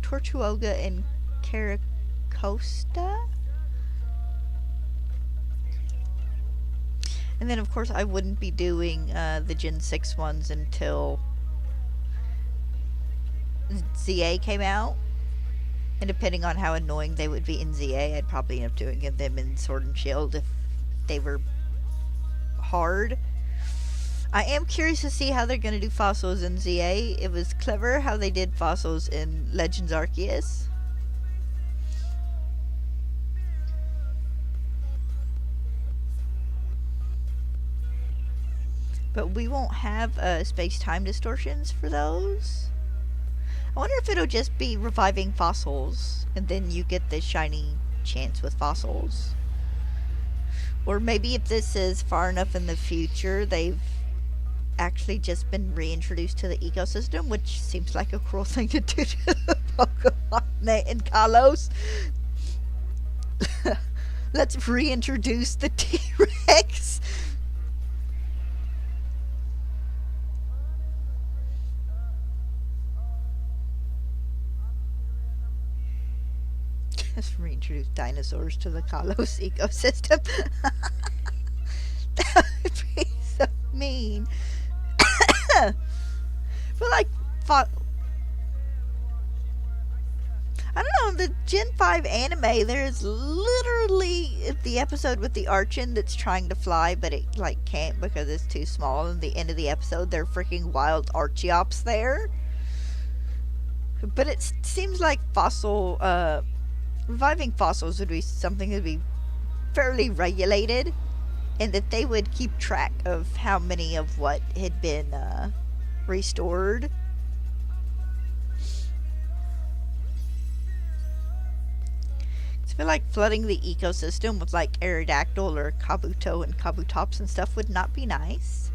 Tortuoga and Caracosta. And then, of course, I wouldn't be doing the Gen 6 ones until ZA came out. And depending on how annoying they would be in ZA, I'd probably end up doing them in Sword and Shield if they were hard. I am curious to see how they're going to do fossils in ZA. It was clever how they did fossils in Legends Arceus. But we won't have space-time distortions for those. I wonder if it'll just be reviving fossils, and then you get the shiny chance with fossils. Or maybe if this is far enough in the future, they've actually just been reintroduced to the ecosystem, which seems like a cruel thing to do to the Pokemon in Kalos. Let's reintroduce the T-Rex. Let's reintroduce dinosaurs to the Kalos ecosystem. That would be so mean. But like, I don't know, in the Gen 5 anime, there's literally the episode with the Archon that's trying to fly, but it like can't because it's too small. And the end of the episode, there are freaking wild Archeops there. But it seems like reviving fossils would be something that would be fairly regulated, and that they would keep track of how many of what had been restored. I feel like flooding the ecosystem with like Aerodactyl or Kabuto and Kabutops and stuff would not be nice.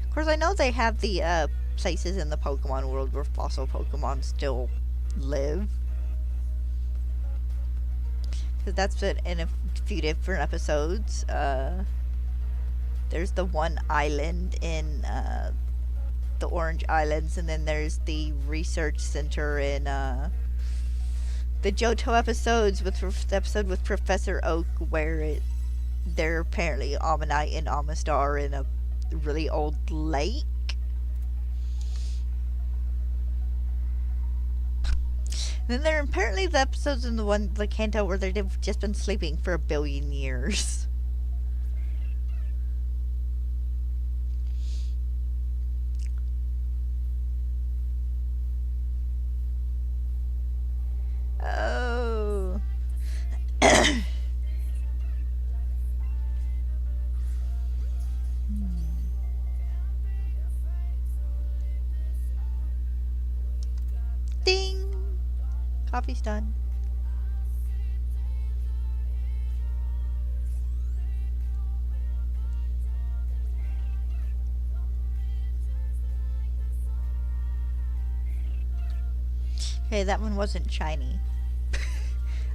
Of course, I know they have the places in the Pokemon world where fossil Pokemon still live. Because that's been in a few different episodes. There's the one island in the Orange Islands, and then there's the research center in the Johto episodes, with the episode with Professor Oak, where they're apparently Ammonite and Amistar in a really old lake. Then there are apparently the episodes in the one, like Kanto, where they've just been sleeping for 1 billion years. Oh. Ding! Coffee's done. Okay, that one wasn't shiny.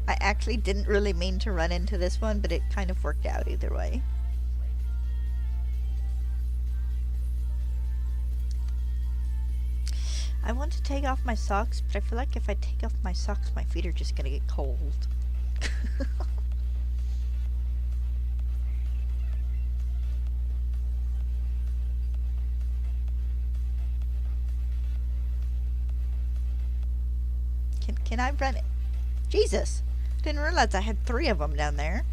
I actually didn't really mean to run into this one, but it kind of worked out either way. I want to take off my socks, but I feel like if I take off my socks, my feet are just gonna get cold. Can I run it? Jesus! Didn't realize I had 3 of them down there.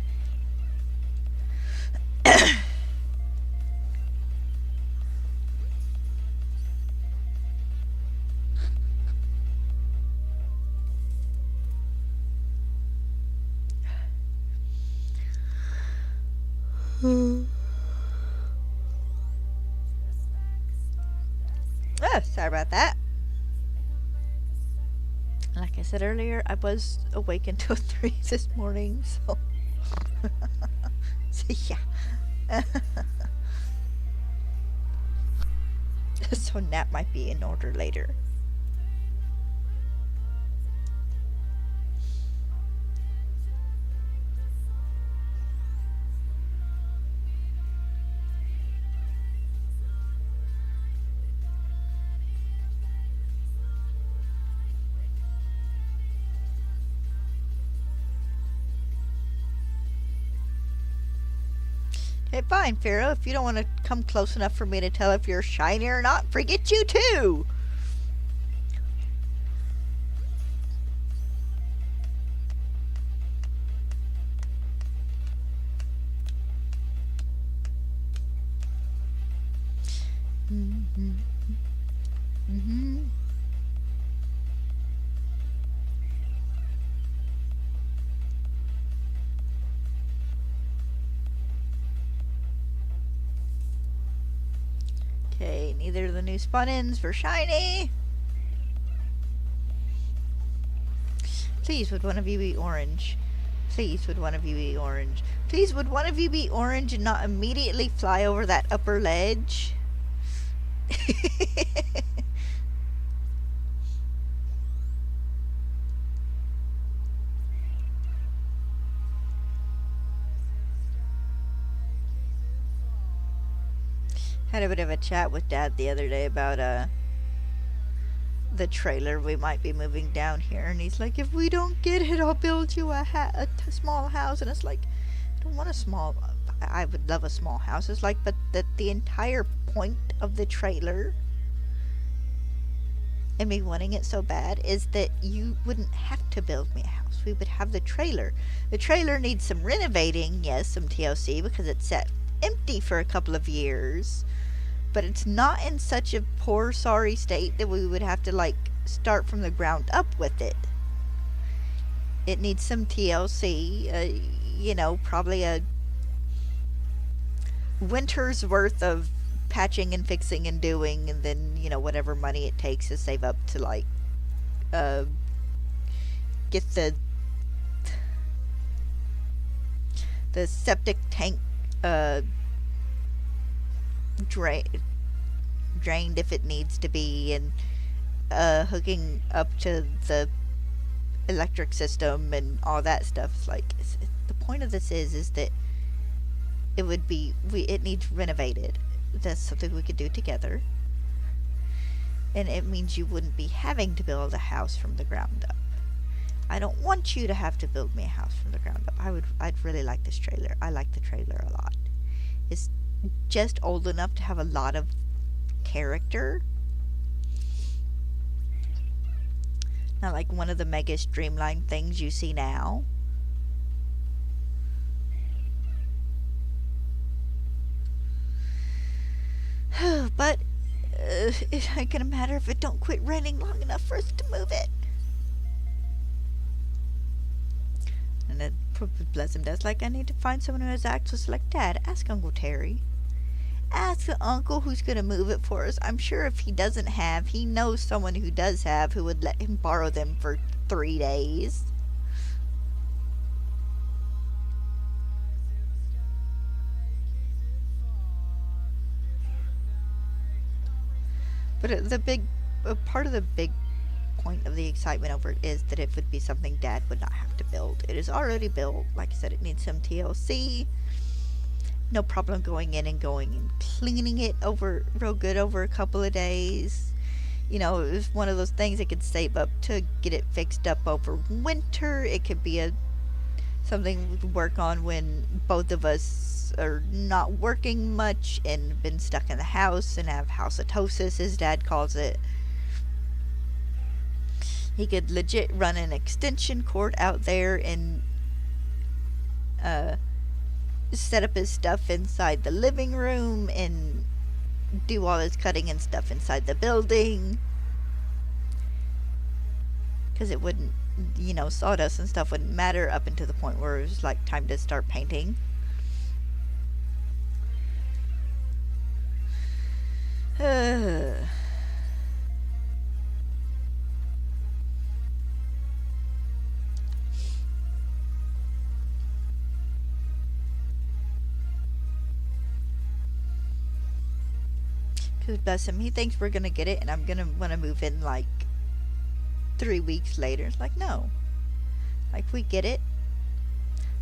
Oh, sorry about that. Like I said earlier, I was awake until 3 this morning, so... so yeah. So nap might be in order later. Hey, fine, Pharaoh. If you don't want to come close enough for me to tell if you're shiny or not, forget you too! Mm-hmm. Mm-hmm. Okay, neither of the new spawn-ins were shiny. Please, would one of you be orange? Please, would one of you be orange? Please, would one of you be orange and not immediately fly over that upper ledge? Had a bit of a chat with Dad the other day about the trailer we might be moving down here, and he's like, if we don't get it, I'll build you a small house. And it's like, I don't want a small... I would love a small house. It's like, but the entire point of the trailer and me wanting it so bad is that you wouldn't have to build me a house. We would have the trailer. The trailer needs some renovating, yes, some TLC, because it's sat empty for a couple of years. But it's not in such a poor, sorry state that we would have to, like, start from the ground up with it. It needs some TLC, you know, probably a winter's worth of patching and fixing and doing, and then, you know, whatever money it takes to save up to, like, get the septic tank drained if it needs to be, and hooking up to the electric system and all that stuff. It's like the point of this is that it needs renovated. That's something we could do together, and it means you wouldn't be having to build a house from the ground up. I don't want you to have to build me a house from the ground up. I'd really like this trailer. I like the trailer a lot. It's just old enough to have a lot of character. Not like one of the mega streamlined things you see now. But it ain't gonna matter if it don't quit raining long enough for us to move it. And then, bless him, Dad's like, I need to find someone who has access. Like, Dad, ask Uncle Terry. Ask the uncle who's going to move it for us. I'm sure if he doesn't have, he knows someone who does have who would let him borrow them for 3 days. But part of the big point of the excitement over it is that it would be something Dad would not have to build. It is already built. Like I said, it needs some TLC. No problem going in and cleaning it over real good over a couple of days. You know, it was one of those things I could save up to get it fixed up over winter. It could be something we could work on when both of us are not working much and been stuck in the house and have housetosis, as Dad calls it. He could legit run an extension cord out there and set up his stuff inside the living room and do all his cutting and stuff inside the building. Because it wouldn't, sawdust and stuff wouldn't matter up until the point where it was like time to start painting. Because bless him, he thinks we're going to get it and I'm going to want to move in like 3 weeks later. It's like, no. Like, we get it.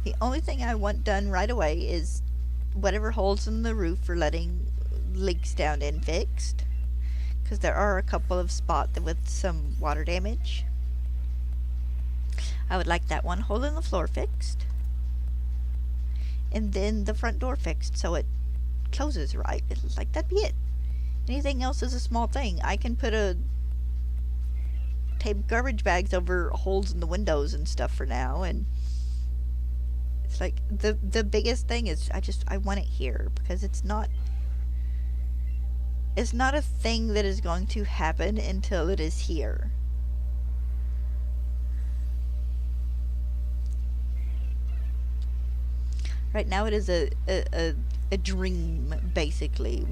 The only thing I want done right away is whatever holes in the roof for letting leaks down in fixed. Because there are a couple of spots with some water damage. I would like that one hole in the floor fixed. And then the front door fixed so it closes right. It's like, that'd be it. Anything else is a small thing. I can tape garbage bags over holes in the windows and stuff for now, and it's like the biggest thing is I want it here because it's not a thing that is going to happen until it is here. Right now it is a dream, basically.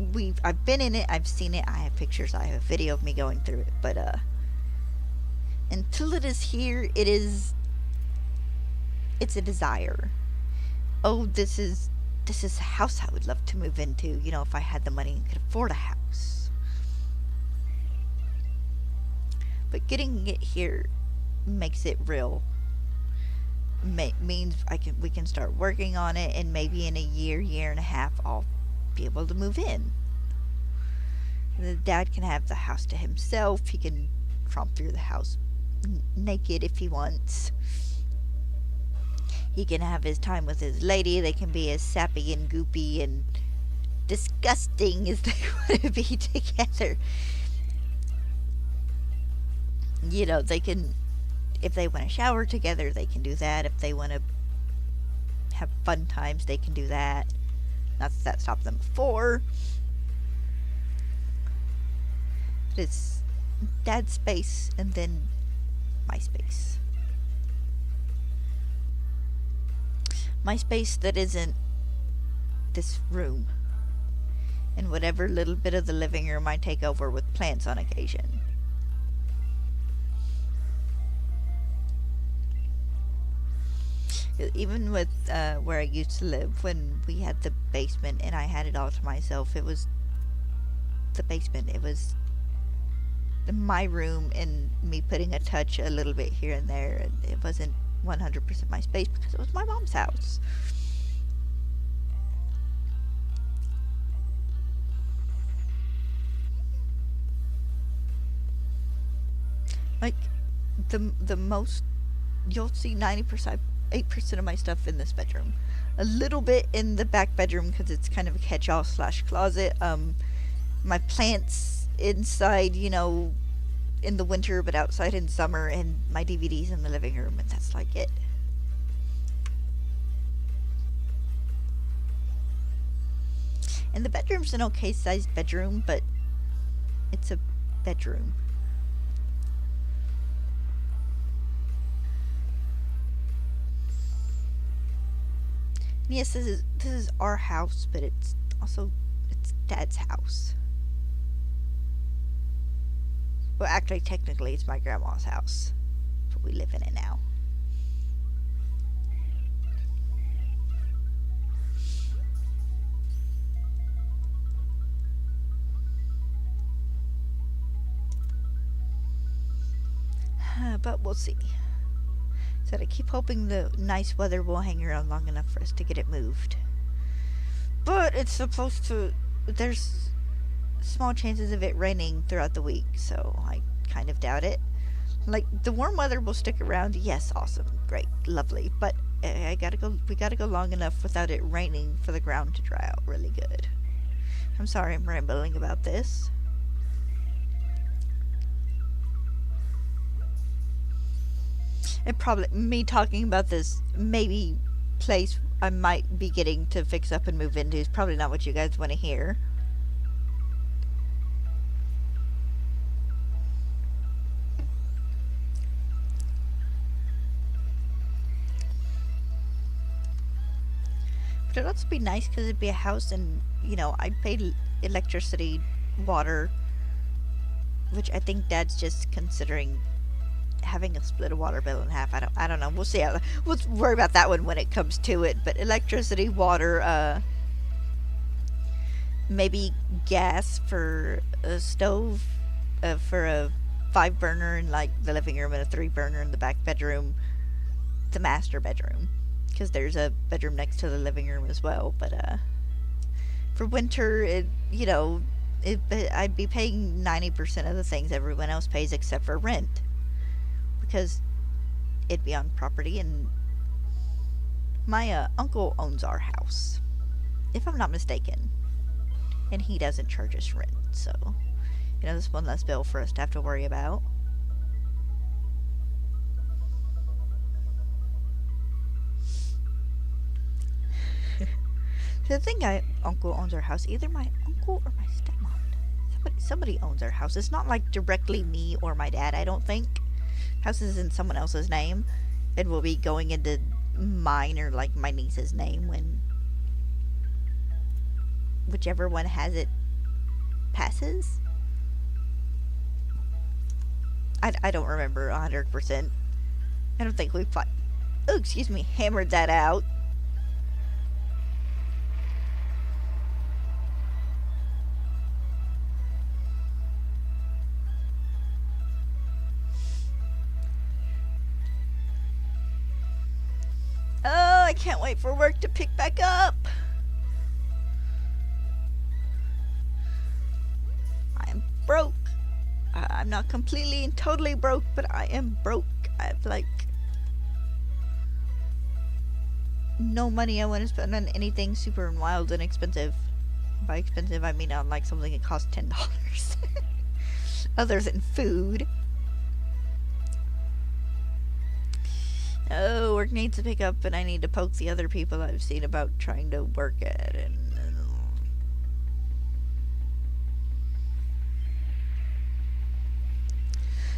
I've been in it, I've seen it, I have pictures, I have a video of me going through it, but until it is here, it's a desire. Oh, this is a house I would love to move into, if I had the money and could afford a house. But getting it here makes it real. Means we can start working on it, and maybe in a year and a half I'll be able to move in. And the Dad can have the house to himself. He can tromp through the house naked if he wants. He can have his time with his lady. They can be as sappy and goopy and disgusting as they want to be together. They can, if they want to shower together, they can do that. If they want to have fun times, they can do that. Not that stopped them before. But it's Dad's space and then my space. My space that isn't this room. And whatever little bit of the living room I take over with plants on occasion. Even with where I used to live, when we had the basement and I had it all to myself, it was the basement. It was my room and me putting a touch a little bit here and there. And it wasn't 100% my space because it was my mom's house. Like, the most, you'll see 90%, 8% of my stuff in this bedroom. A little bit in the back bedroom because it's kind of a catch-all / closet. My plants inside, you know, in the winter, but outside in summer, and my DVDs in the living room, and that's like it. And the bedroom's an okay sized bedroom, but it's a bedroom. Yes, this is our house, but it's also it's Dad's house. Well, actually, technically, it's my grandma's house, but we live in it now. But we'll see. So I keep hoping the nice weather will hang around long enough for us to get it moved. But it's supposed to. There's small chances of it raining throughout the week, so I kind of doubt it. Like, the warm weather will stick around. Yes, awesome, great, lovely. But I gotta go. We gotta go long enough without it raining for the ground to dry out really good. I'm sorry, I'm rambling about this. And probably me talking about this maybe place I might be getting to fix up and move into is probably not what you guys want to hear. But it'd also be nice because it'd be a house and, you know, I paid electricity, water, which I think Dad's just considering having a split a water bill in half. I don't know. We'll see. We'll worry about that one when it comes to it. But electricity, water, maybe gas for a stove, for a 5 burner in like the living room and a 3 burner in the back bedroom, the master bedroom, because there's a bedroom next to the living room as well. But for winter, I'd be paying 90% of the things everyone else pays except for rent, because it'd be on property, and my uncle owns our house, if I'm not mistaken, and he doesn't charge us rent, so, there's one less bill for us to have to worry about. So the thing, uncle owns our house. Either my uncle or my stepmom. Somebody owns our house. It's not like directly me or my dad, I don't think. House is in someone else's name, and will be going into mine or like my niece's name when whichever one has it passes. I don't remember 100%. I don't think we've hammered that out. I can't wait for work to pick back up. I am broke. I'm not completely and totally broke, but I am broke. I have no money I want to spend on anything super and wild and expensive. By expensive, I mean on something that costs $10. Other than food. Oh, work needs to pick up, and I need to poke the other people I've seen about trying to work at it.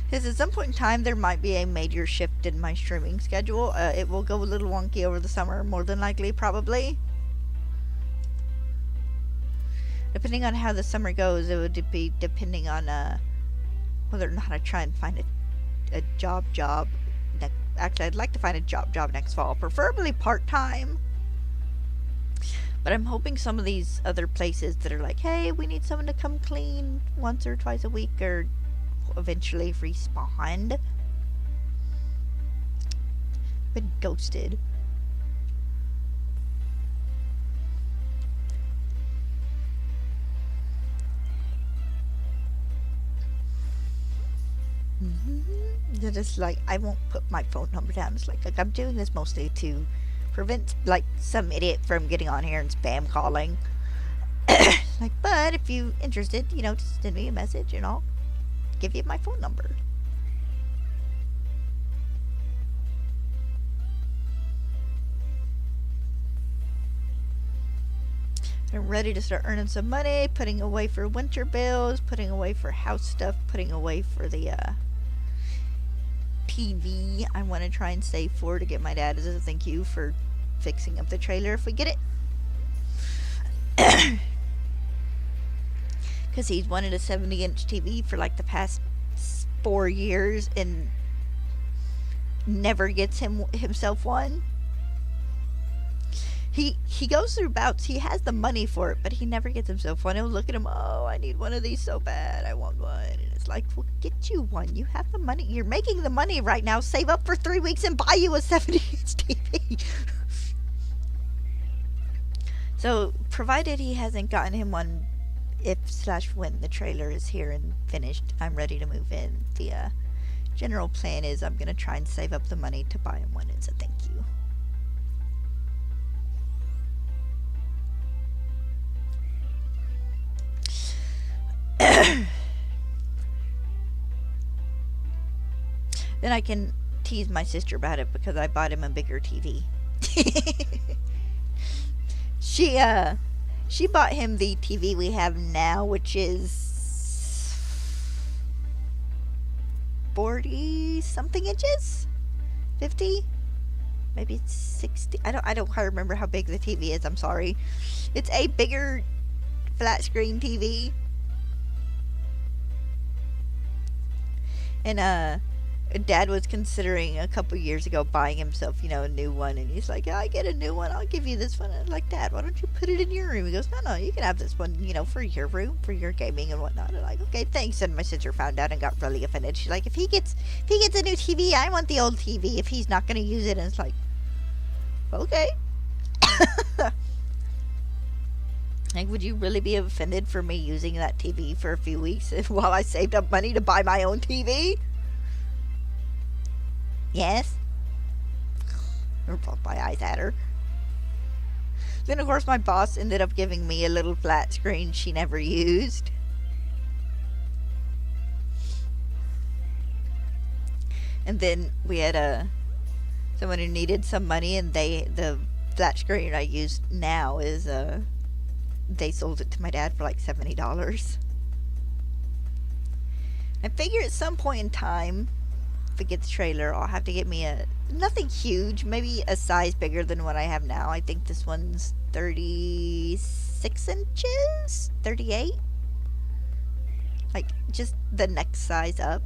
Because at some point in time, there might be a major shift in my streaming schedule. It will go a little wonky over the summer, more than likely, probably. Depending on how the summer goes, it would be depending on whether or not I try and find a job Actually, I'd like to find a job next fall, preferably part-time. But I'm hoping some of these other places that are like, hey, we need someone to come clean once or twice a week, or eventually respond. Been ghosted. That is like, I won't put my phone number down. It's like I'm doing this mostly to prevent like some idiot from getting on here and spam calling. Like, but if you interested, just send me a message and I'll give you my phone number. I'm ready to start earning some money, putting away for winter bills, putting away for house stuff, putting away for the TV I want to try and save for to get my dad as a thank you for fixing up the trailer if we get it. Because he's wanted a 70-inch TV for like the past 4 years and never gets himself one. He goes through bouts. He has the money for it, but he never gets himself one. He'll look at him, oh, I need one of these so bad. I want one. And it's like, well, get you one. You have the money. You're making the money right now. Save up for 3 weeks and buy you a 70-inch TV. So, provided he hasn't gotten him one, if/when the trailer is here and finished, I'm ready to move in. The general plan is I'm going to try and save up the money to buy him one as a thank you. Then I can tease my sister about it because I bought him a bigger TV. She bought him the TV we have now, which is 40 something inches, 50, maybe it's 60. I don't quite remember how big the TV is. I'm sorry. It's a bigger flat screen TV. And Dad was considering a couple years ago buying himself, a new one, and he's like, I get a new one, I'll give you this one. And I'm like, Dad, why don't you put it in your room? He goes, no, you can have this one, for your room, for your gaming and whatnot. And I'm like, okay, thanks. And my sister found out and got really offended. She's like, if he gets a new TV, I want the old TV if he's not going to use it. And it's like, okay. Like, would you really be offended for me using that TV for a few weeks while I saved up money to buy my own TV? Yes. I rolled my eyes at her. Then, of course, my boss ended up giving me a little flat screen she never used. And then we had someone who needed some money, and the flat screen I use now is they sold it to my dad for like $70. I figure at some point in time, if it gets trailer, I'll have to get me nothing huge, maybe a size bigger than what I have now. I think this one's 36 inches, 38. Like just the next size up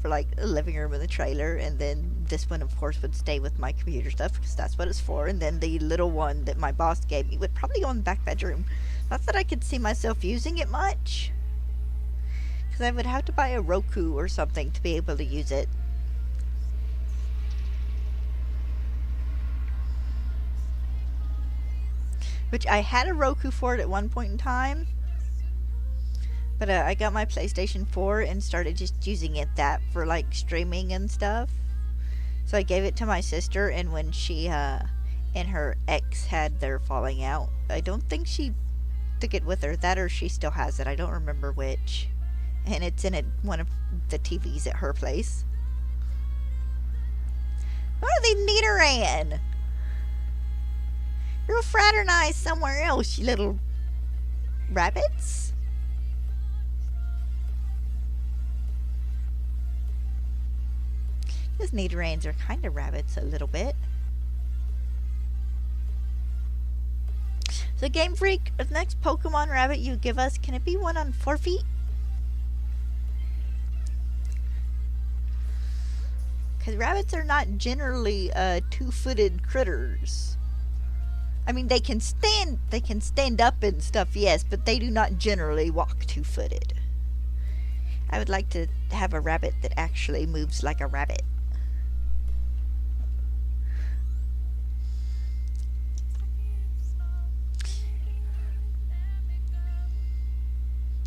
for like a living room with a trailer, and then this one of course would stay with my computer stuff because that's what it's for, and then the little one that my boss gave me would probably go in the back bedroom. Not that I could see myself using it much, because I would have to buy a Roku or something to be able to use it. Which I had a Roku for it at one point in time, but I got my PlayStation 4 and started just using that for like streaming and stuff. So I gave it to my sister, and when she and her ex had their falling out, I don't think she took it with her. That or she still has it. I don't remember which. And it's in one of the TVs at her place. What are they neaterin'? You'll fraternize somewhere else, you little rabbits. Those Nidorangs are kind of rabbits a little bit. So Game Freak, the next Pokemon rabbit you give us, can it be one on 4 feet? Because rabbits are not generally two-footed critters. I mean, they can stand up and stuff, yes, but they do not generally walk two-footed. I would like to have a rabbit that actually moves like a rabbit.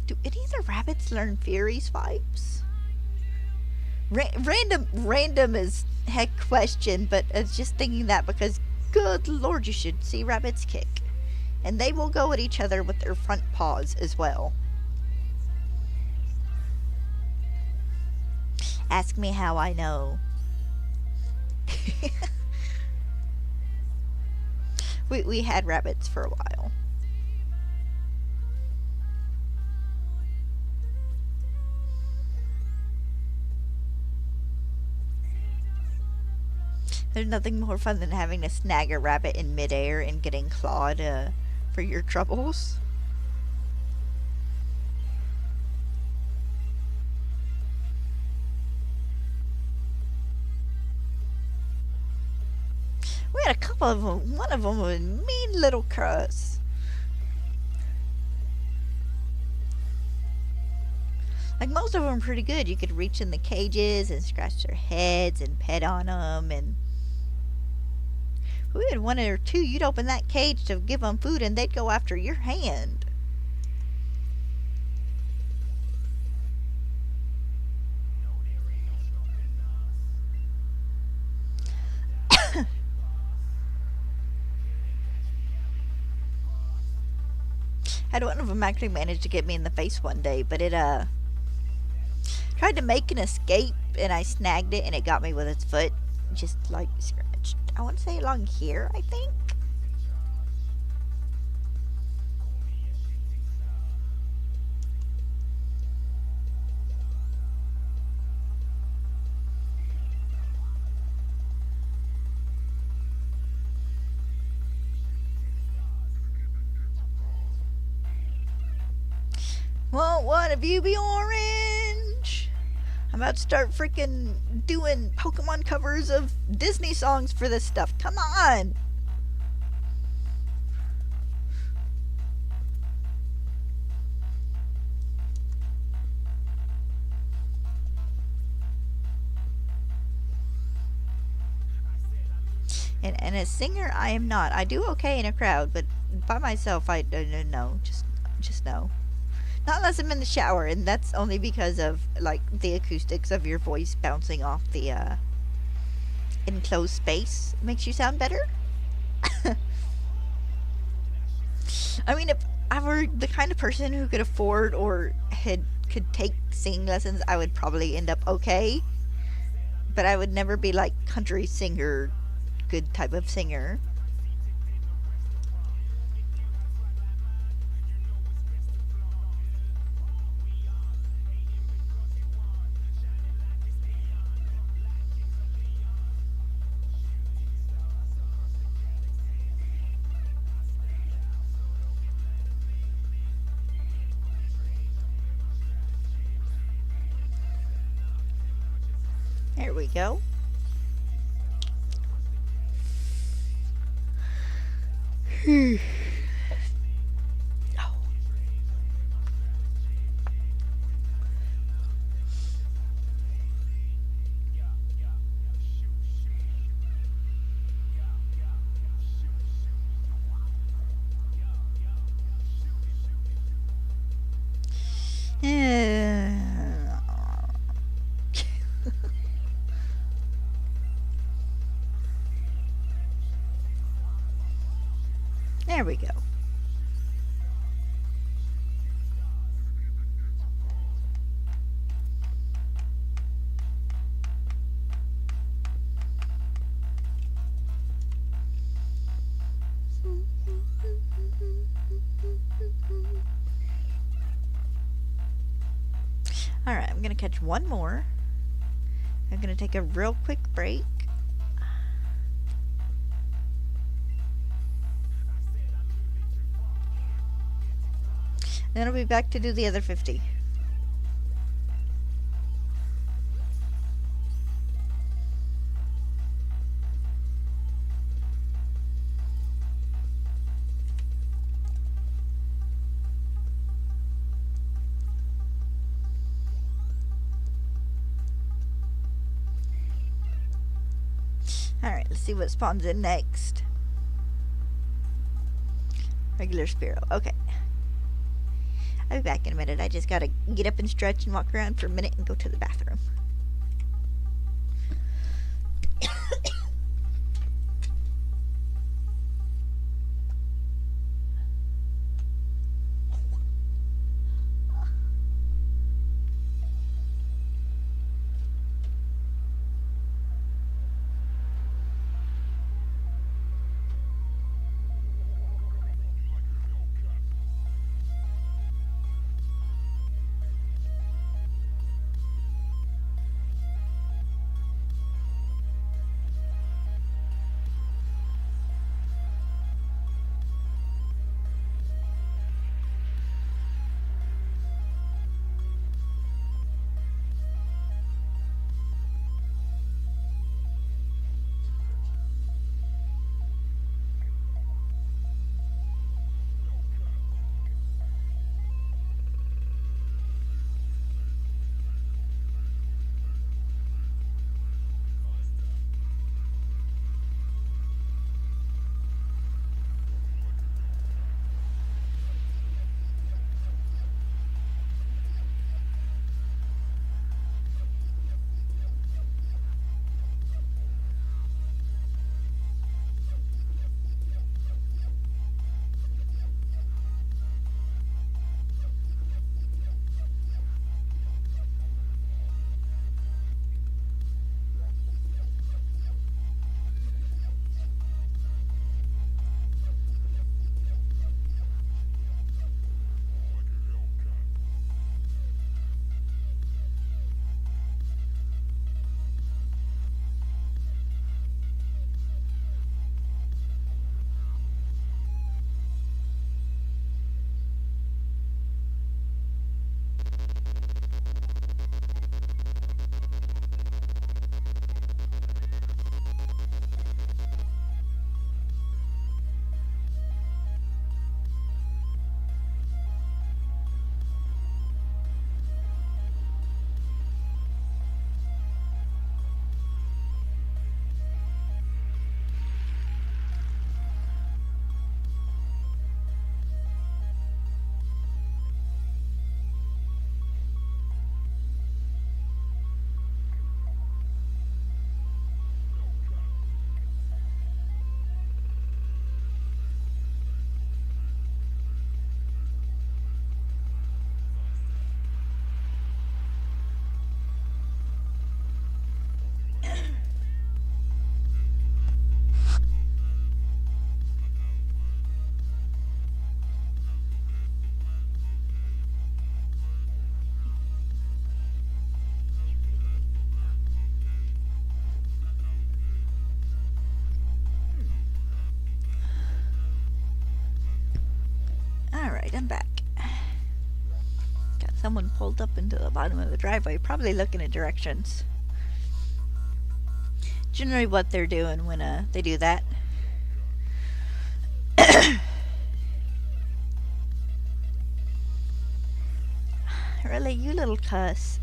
Do any of the rabbits learn fairy swipes? Random is heck question, but I was just thinking that because, good lord, you should see rabbits kick. And they will go at each other with their front paws as well. Ask me how I know. we had rabbits for a while. There's nothing more fun than having to snag a rabbit in midair and getting clawed for your troubles. We had a couple of them. One of them was a mean little cuss. Like, most of them are pretty good. You could reach in the cages and scratch their heads and pet on them. And we had one or two, you'd open that cage to give them food and they'd go after your hand. Had one of them actually managed to get me in the face one day, but it tried to make an escape and I snagged it and it got me with its foot. Just like scratched, I want to say along here, I think. Won't one of you be orange? I'm about to start freaking doing Pokemon covers of Disney songs for this stuff. Come on! And as singer, I am not. I do okay in a crowd, but by myself, I don't know. Just no. Not unless I'm in the shower, and that's only because of, like, the acoustics of your voice bouncing off the, enclosed space makes you sound better. I mean, if I were the kind of person who could afford or could take singing lessons, I would probably end up okay. But I would never be, like, country singer, good type of singer. There we go. Oh. There we go. Alright, I'm going to catch one more. I'm going to take a real quick break. Then I'll be back to do the other 50. Alright, let's see what spawns in next. Regular Spearow. Okay. I'll be back in a minute. I just gotta get up and stretch and walk around for a minute and go to the bathroom. Alright, I'm back. Got someone pulled up into the bottom of the driveway, probably looking at directions. Generally what they're doing when they do that. Really, you little cuss.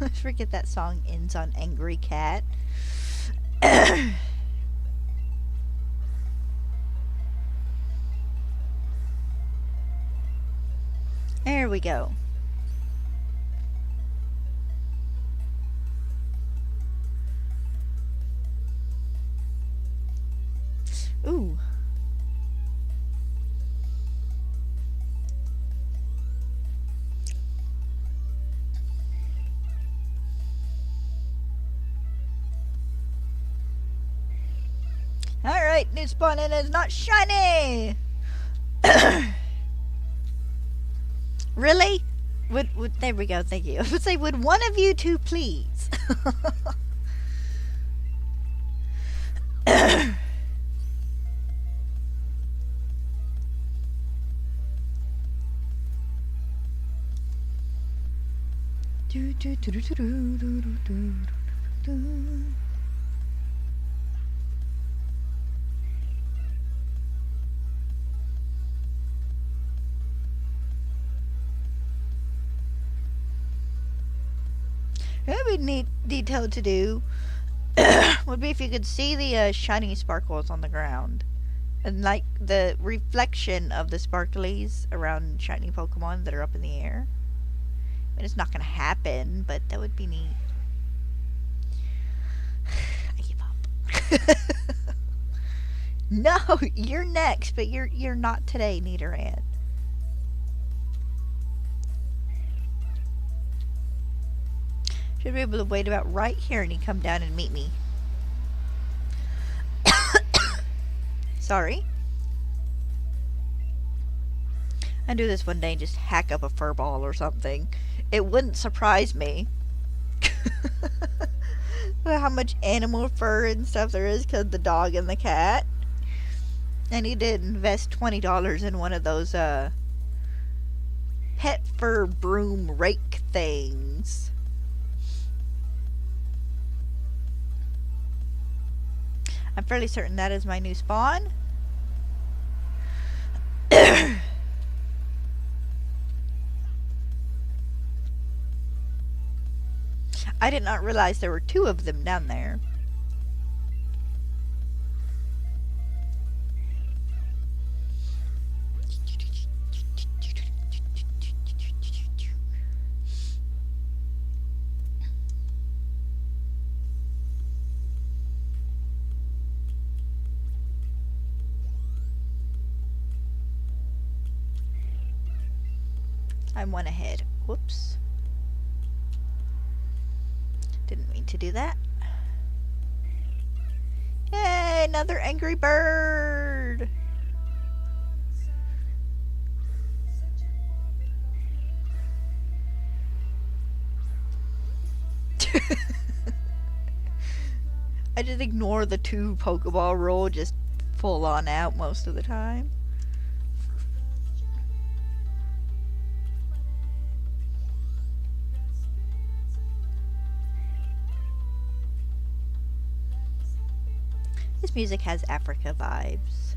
I forget that song ends on Angry Cat. There we go. Ooh. Alright, new spawn and it's not shiny! Really? Would there we go, thank you. I would say, would one of you two please? It would be neat detail to do would be if you could see the shiny sparkles on the ground. And like the reflection of the sparklies around shiny Pokemon that are up in the air. I mean, it's not going to happen, but that would be neat. I give up. No, you're next, but you're not today, Nidoran. Should be able to wait about right here and he come down and meet me. Sorry. I'd do this one day and just hack up a fur ball or something. It wouldn't surprise me. How much animal fur and stuff there is because the dog and the cat. I need to invest $20 in one of those pet fur broom rake things. I'm fairly certain that is my new spawn. I did not realize there were two of them down there. I'm one ahead. Whoops. Didn't mean to do that. Yay, another angry bird! I just ignore the 2 Pokeball rule, just full on out most of the time. This music has Africa vibes.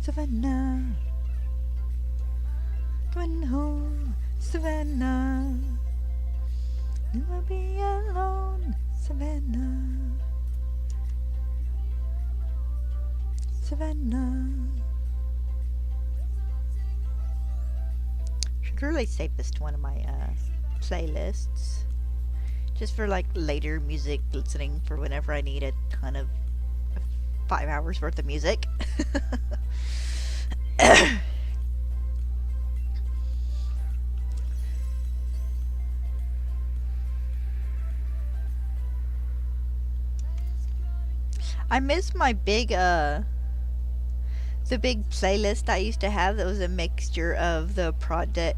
Savannah, coming home, Savannah. You will be alone, Savannah. Savannah. Should really save this to one of my playlists, just for like later music listening for whenever I need a ton of 5 hours worth of music. I miss my big the big playlist I used to have that was a mixture of the Project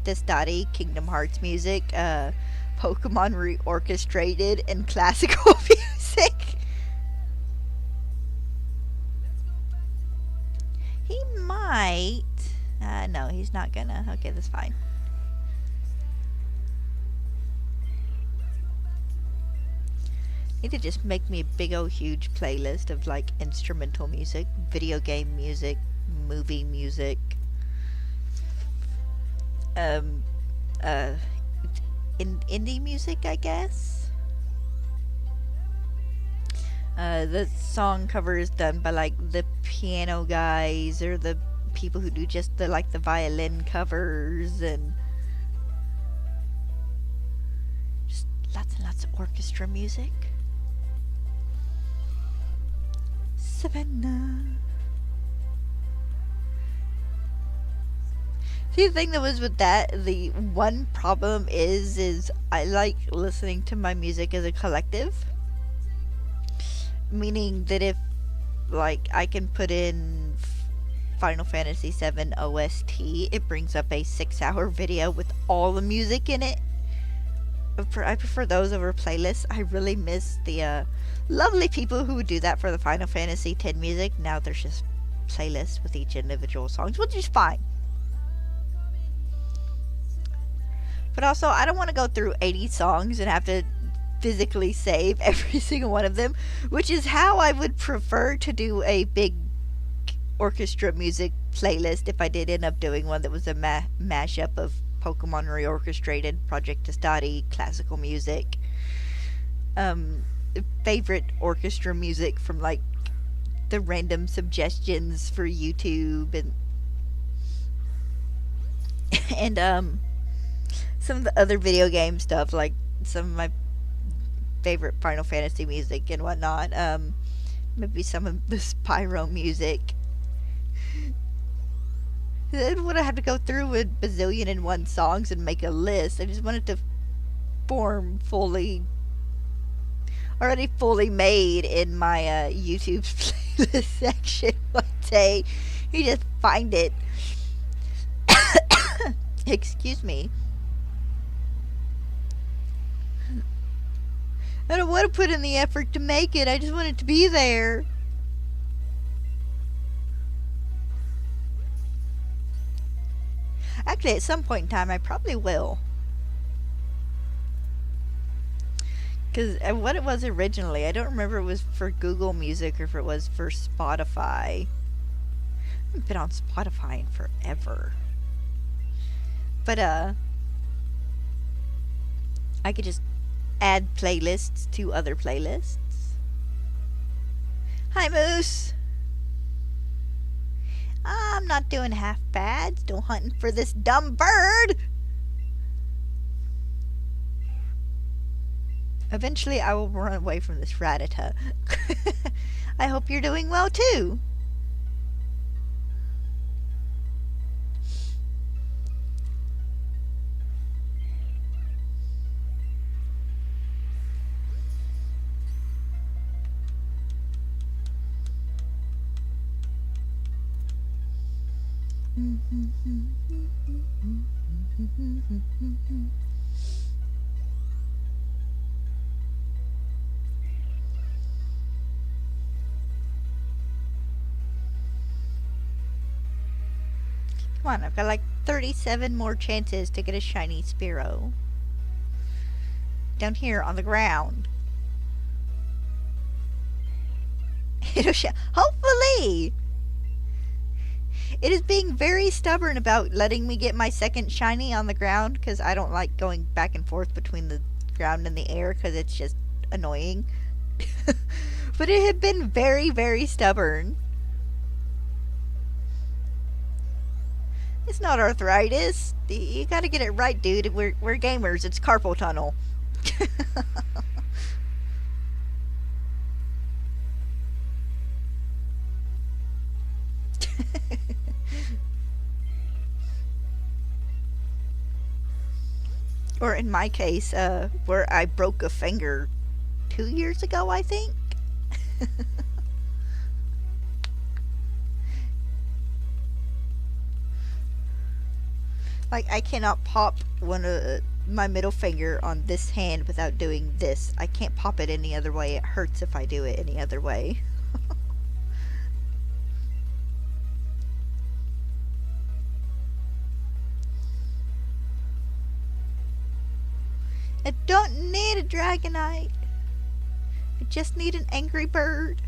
Destati, Kingdom Hearts music, Pokemon reorchestrated, and classical music. He might. No, he's not gonna. Okay, that's fine. Need to just make me a big old huge playlist of like instrumental music, video game music, movie music, indie music, I guess. The song cover is done by like the piano guys or the people who do just the like the violin covers, and just lots and lots of orchestra music. Savannah. See, the thing that was with that, the one problem is I like listening to my music as a collective. Meaning that if, like, I can put in Final Fantasy VII OST, it brings up a 6-hour video with all the music in it. I prefer those over playlists. I really miss the lovely people who would do that for the Final Fantasy X music. Now there's just playlist with each individual songs, which is fine. But also, I don't want to go through 80 songs and have to physically save every single one of them, which is how I would prefer to do a big orchestra music playlist if I did end up doing one that was a mashup of Pokemon Reorchestrated, Project Astadi, classical music, favorite orchestra music from like the random suggestions for YouTube and some of the other video game stuff, like some of my favorite Final Fantasy music and whatnot. Maybe some of the Spearow music. I didn't want to have to go through a bazillion and one songs and make a list. I just wanted to form already fully made in my YouTube playlist section one day. You just find it. Excuse me. I don't want to put in the effort to make it. I just want it to be there. Actually, at some point in time, I probably will. Because what it was originally, I don't remember if it was for Google Music or if it was for Spotify. I haven't been on Spotify in forever. But, I could just add playlists to other playlists. Hi, Moose. I'm not doing half bad. Still hunting for this dumb bird. Eventually, I will run away from this Rattata. I hope you're doing well, too. Come on, I've got like 37 more chances to get a shiny Spearow. Down here on the ground. It'll hopefully! It is being very stubborn about letting me get my second shiny on the ground because I don't like going back and forth between the ground and the air because it's just annoying. But it had been very, very stubborn. It's not arthritis. You gotta get it right, dude. We're gamers. It's carpal tunnel. Or in my case, where I broke a finger 2 years ago, I think. Like, I cannot pop my middle finger on this hand without doing this. I can't pop it any other way. It hurts if I do it any other way. I don't need a Dragonite. I just need an angry bird.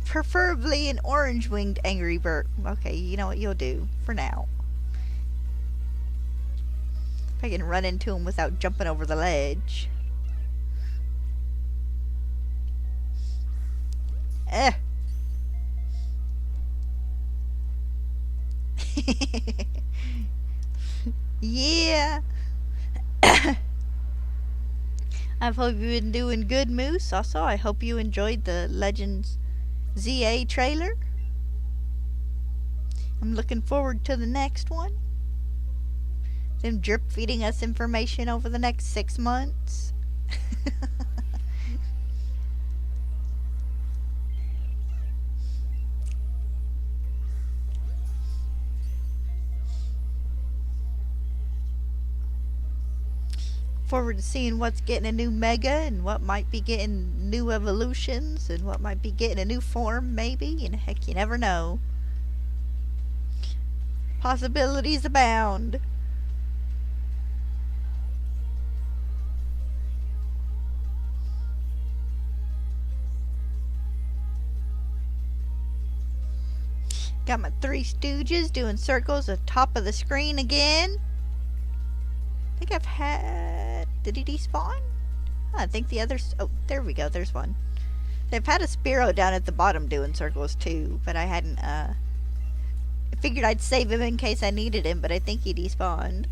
Preferably an orange-winged angry bird. Okay, you know what you'll do for now. If I can run into him without jumping over the ledge. Yeah. I hope you've been doing good, Moose. Also, I hope you enjoyed the Legends ZA trailer. I'm looking forward to the next one. Them drip feeding us information over the next 6 months. forward to seeing what's getting a new Mega and what might be getting new evolutions and what might be getting a new form, maybe. And heck, you never know. Possibilities abound. Got my Three Stooges doing circles at the top of the screen again. I think I've had... Did he despawn? I think the others... Oh, there we go. There's one. I've had a Spearow down at the bottom doing circles too, but I hadn't, I figured I'd save him in case I needed him, but I think he despawned.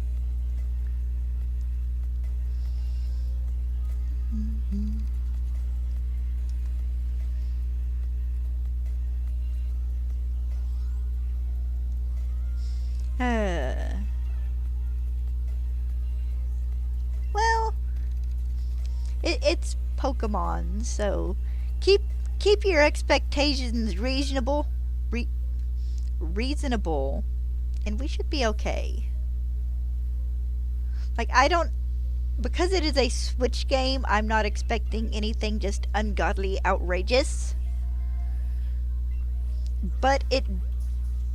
Well, it's Pokemon, so keep your expectations reasonable, reasonable, and we should be okay. Like, because it is a Switch game, I'm not expecting anything just ungodly outrageous. But it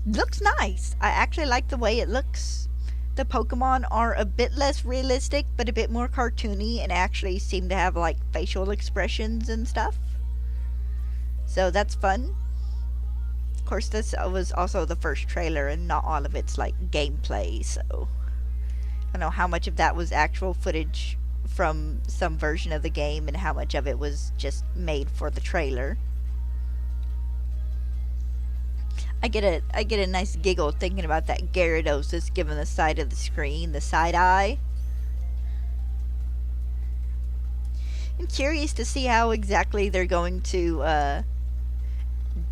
looks nice. I actually like the way it looks. The Pokemon are a bit less realistic, but a bit more cartoony, and actually seem to have, like, facial expressions and stuff. So that's fun. Of course, this was also the first trailer, and not all of it's, like, gameplay, so... I don't know how much of that was actual footage from some version of the game, and how much of it was just made for the trailer. I get a nice giggle thinking about that Gyarados that's given the side of the screen, the side eye. I'm curious to see how exactly they're going to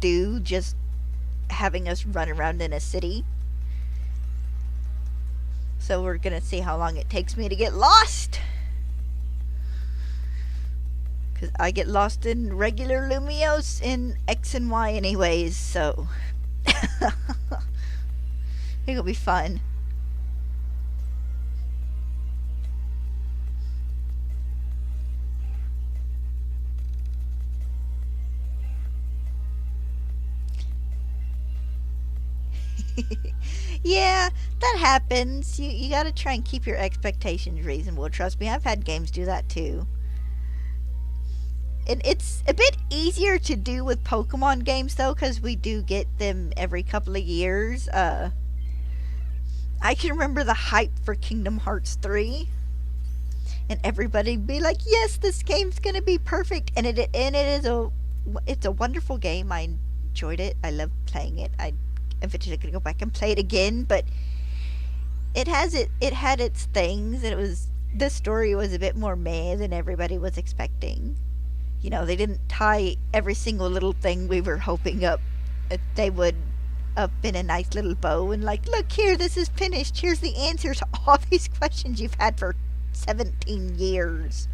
do just having us run around in a city. So we're gonna see how long it takes me to get lost. Because I get lost in regular Lumios in X and Y anyways, so... It'll be fun. Yeah, that happens. You gotta try and keep your expectations reasonable. Trust me, I've had games do that too. And it's a bit easier to do with Pokemon games, though, because we do get them every couple of years. I can remember the hype for Kingdom Hearts 3. And everybody be like, yes, this game's going to be perfect. And it's a wonderful game. I enjoyed it. I loved playing it. I eventually going to go back and play it again. But it had its things. And the story was a bit more meh than everybody was expecting. You know, they didn't tie every single little thing we were hoping they would up in a nice little bow and like, look here, this is finished. Here's the answer to all these questions you've had for 17 years.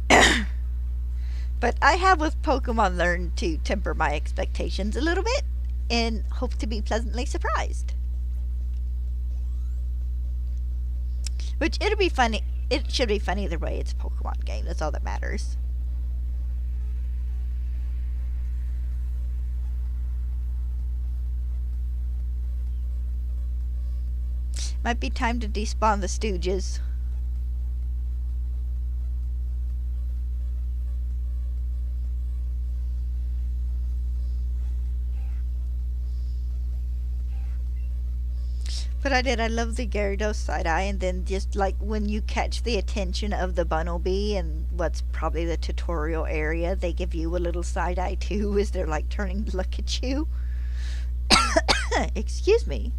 But I have with Pokemon learned to temper my expectations a little bit and hope to be pleasantly surprised. Which it'll be funny. It should be fun either way. It's a Pokemon game. That's all that matters. Might be time to despawn the Stooges. But I love the Gyarados side eye, and then just like when you catch the attention of the Bunnelby and what's probably the tutorial area, they give you a little side eye too as they're like turning to look at you. Excuse me.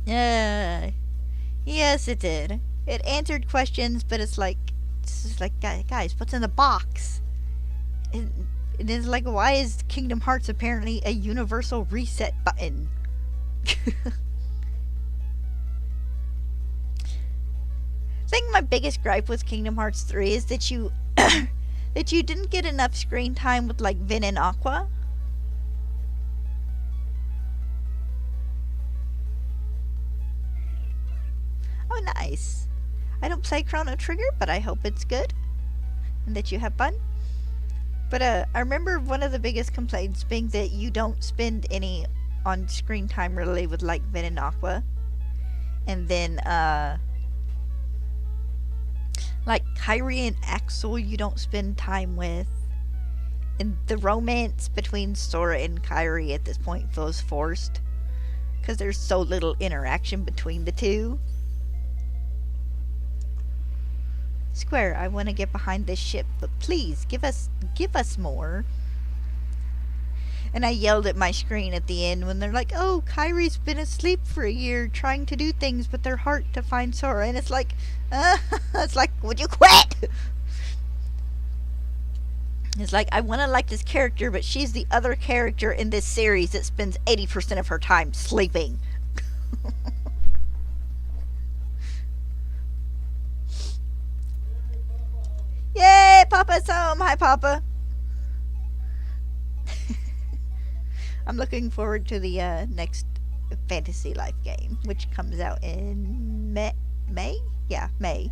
Yes, it did. It answered questions, but it's like guys, what's in the box? It is like, why is Kingdom Hearts apparently a universal reset button? I think my biggest gripe with Kingdom Hearts 3 is that that you didn't get enough screen time with like Vin and Aqua? Oh, nice. I don't play Chrono Trigger, but I hope it's good and that you have fun. But I remember one of the biggest complaints being that you don't spend any on screen time really with like Vin and Aqua. And then like Kyrie and Axel you don't spend time with. And the romance between Sora and Kyrie at this point feels forced. Because there's so little interaction between the two. Square, I want to get behind this ship, but please give us more. And I yelled at my screen at the end when they're like, "Oh, Kyrie's been asleep for a year trying to do things with their heart to find Sora." And it's like, would you quit? It's like, I want to like this character, but she's the other character in this series that spends 80% of her time sleeping. Yay, Papa's home. Hi, Papa. I'm looking forward to the next Fantasy Life game, which comes out in May? Yeah, May.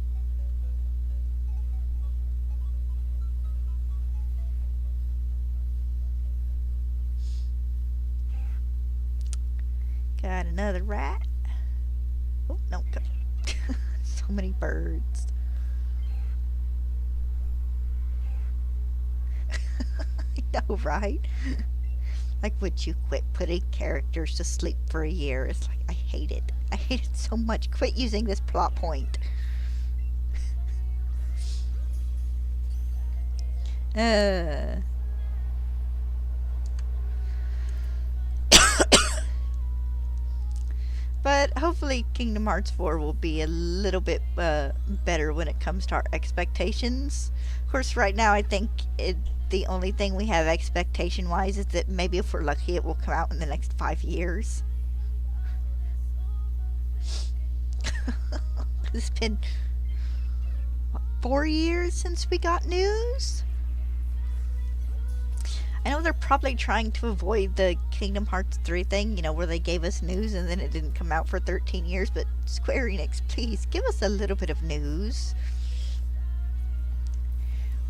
Got another rat. Oh, no. So many birds. I know, right? Like, would you quit putting characters to sleep for a year? It's like, I hate it. I hate it so much. Quit using this plot point. But hopefully Kingdom Hearts 4 will be a little bit better when it comes to our expectations. Of course, right now I think the only thing we have expectation-wise is that maybe if we're lucky it will come out in the next 5 years. It's been, what, 4 years since we got news? I know they're probably trying to avoid the Kingdom Hearts 3 thing, you know, where they gave us news and then it didn't come out for 13 years, but Square Enix, please, give us a little bit of news.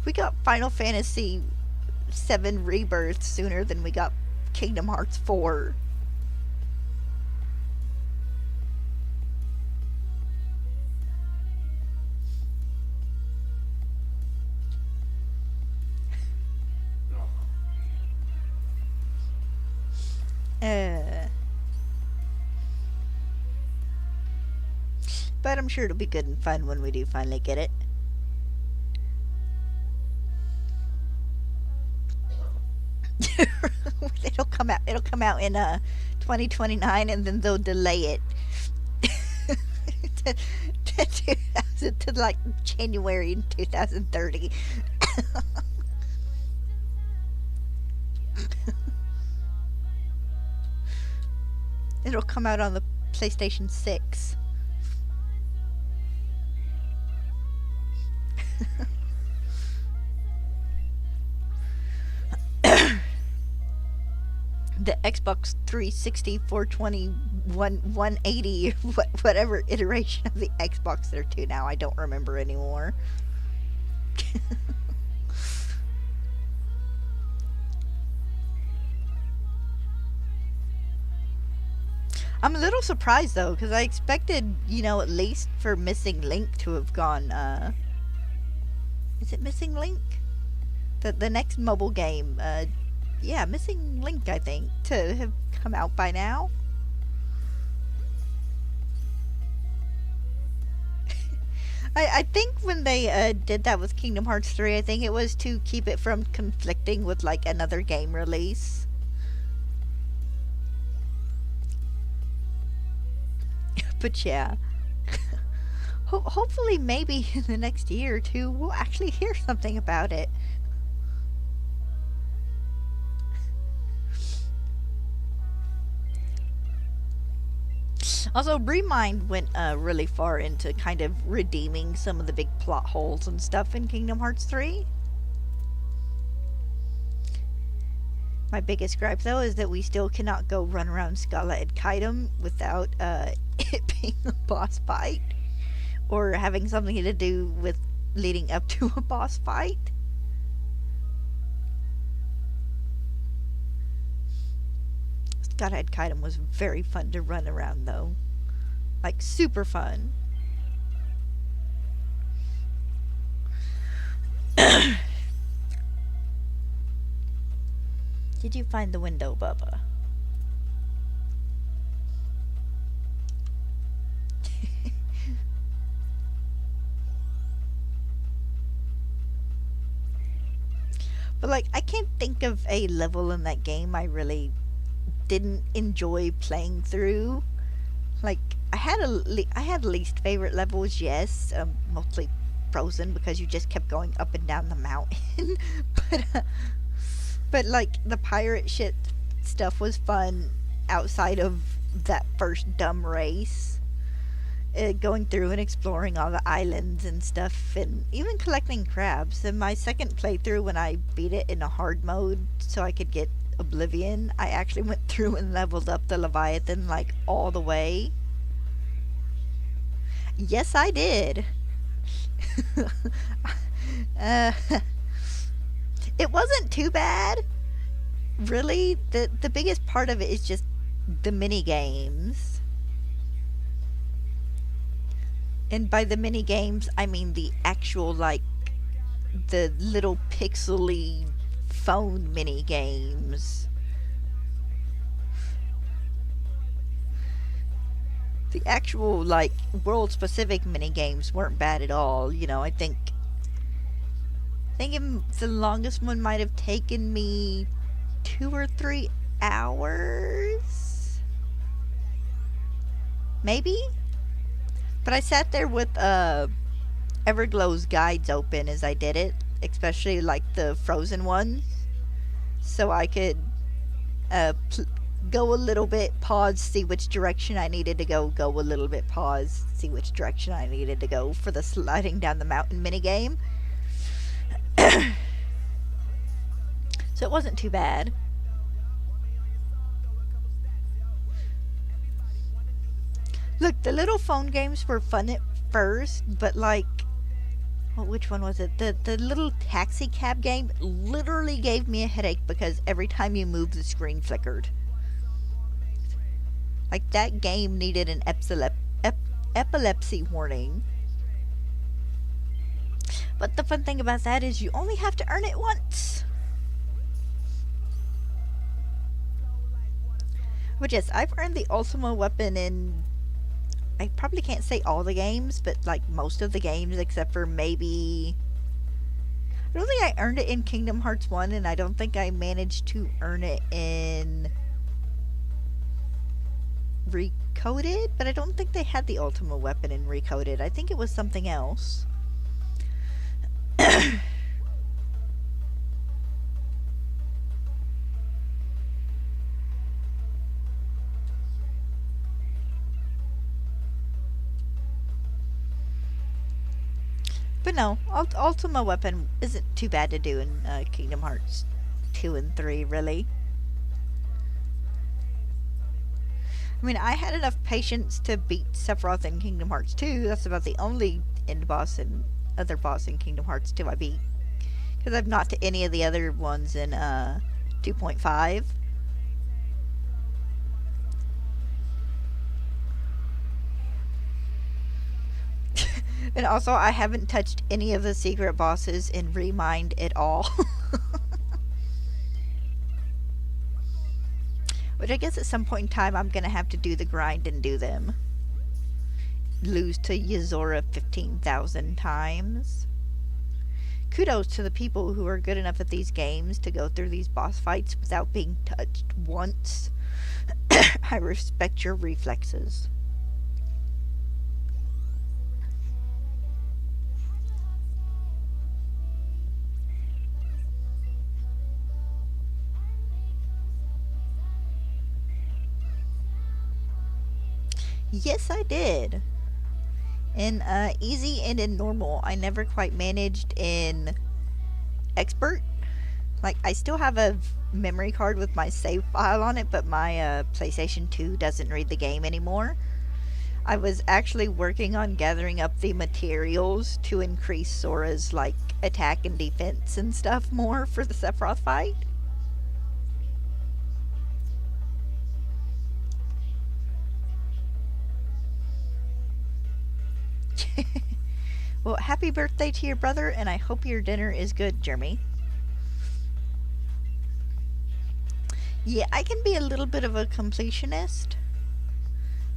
We got Final Fantasy VII Rebirth sooner than we got Kingdom Hearts 4. But I'm sure it'll be good and fun when we do finally get it. It'll come out in 2029 and then they'll delay it to like January in 2030. It'll come out on the PlayStation 6. The Xbox 360, 420, 180, whatever iteration of the Xbox they're to now, I don't remember anymore. I'm a little surprised though, because I expected, you know, at least for Missing Link to have gone, is it Missing Link? The next mobile game, yeah, Missing Link, I think, to have come out by now. I think when they did that with Kingdom Hearts 3, I think it was to keep it from conflicting with, like, another game release. But yeah. Hopefully maybe in the next year or two we'll actually hear something about it. Also, Remind went really far into kind of redeeming some of the big plot holes and stuff in Kingdom Hearts 3. My biggest gripe, though, is that we still cannot go run around Scala and Kaitum without it being a boss fight. Or having something to do with leading up to a boss fight. Scala and Kaitum was very fun to run around, though. Like, super fun. Did you find the window, Bubba? But, like, I can't think of a level in that game I really didn't enjoy playing through. Like, I had least favorite levels, yes, mostly Frozen, because you just kept going up and down the mountain. But like, the pirate ship stuff was fun outside of that first dumb race. Going through and exploring all the islands and stuff, and even collecting crabs. In my second playthrough, when I beat it in a hard mode so I could get Oblivion, I actually went through and leveled up the Leviathan, like, all the way. Yes, I did. It wasn't too bad. Really, the biggest part of it is just the mini games. And by the mini games, I mean the actual, like, the little pixely phone mini games. The actual, like, world-specific mini games weren't bad at all. You know, I think the longest one might have taken me 2 or 3 hours, maybe. But I sat there with Everglow's guides open as I did it, especially like the Frozen ones, so I could go a little bit, pause, see which direction I needed to go a little bit, pause, see which direction I needed to go for the sliding down the mountain minigame. So it wasn't too bad. Look, the little phone games were fun at first, but like, well, which one was it? The little taxi cab game literally gave me a headache because every time you moved, the screen flickered. Like, that game needed an epilepsy warning. But the fun thing about that is you only have to earn it once. Which is, I've earned the Ultima weapon in, I probably can't say all the games, but like most of the games except for maybe, I don't think I earned it in Kingdom Hearts 1, and I don't think I managed to earn it in Recoded, but I don't think they had the Ultima weapon in Recoded. I think it was something else. But no, Ultima weapon isn't too bad to do in Kingdom Hearts 2 and 3, really. I mean, I had enough patience to beat Sephiroth in Kingdom Hearts 2. That's about the only end boss and other boss in Kingdom Hearts 2 I beat. Because I've not to any of the other ones in 2.5. And also, I haven't touched any of the secret bosses in Remind at all. Which I guess at some point in time I'm going to have to do the grind and do them. Lose to Yozora 15,000 times. Kudos to the people who are good enough at these games to go through these boss fights without being touched once. I respect your reflexes. Yes, I did. In easy and in normal. I never quite managed in expert. Like, I still have a memory card with my save file on it, but my PlayStation 2 doesn't read the game anymore. I was actually working on gathering up the materials to increase Sora's, like, attack and defense and stuff more for the Sephiroth fight. Well, happy birthday to your brother, and I hope your dinner is good, Jeremy. Yeah, I can be a little bit of a completionist.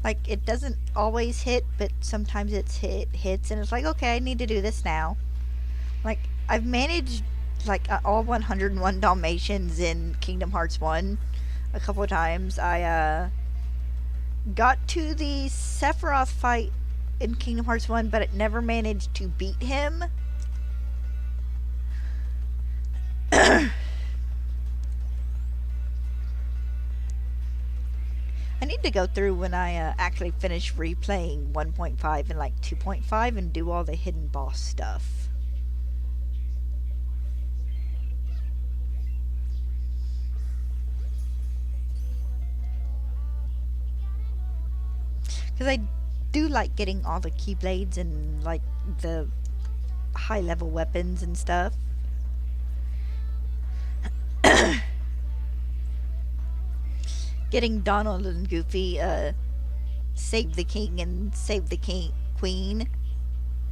Like, it doesn't always hit, but sometimes hits, and it's like, okay, I need to do this now. Like, I've managed, like, all 101 Dalmatians in Kingdom Hearts 1 a couple of times. I, got to the Sephiroth fight in Kingdom Hearts 1, but it never managed to beat him. I need to go through when I actually finish replaying 1.5 and like 2.5 and do all the hidden boss stuff. Because I do like getting all the keyblades and like the high level weapons and stuff. Getting Donald and Goofy save the king and save the queen,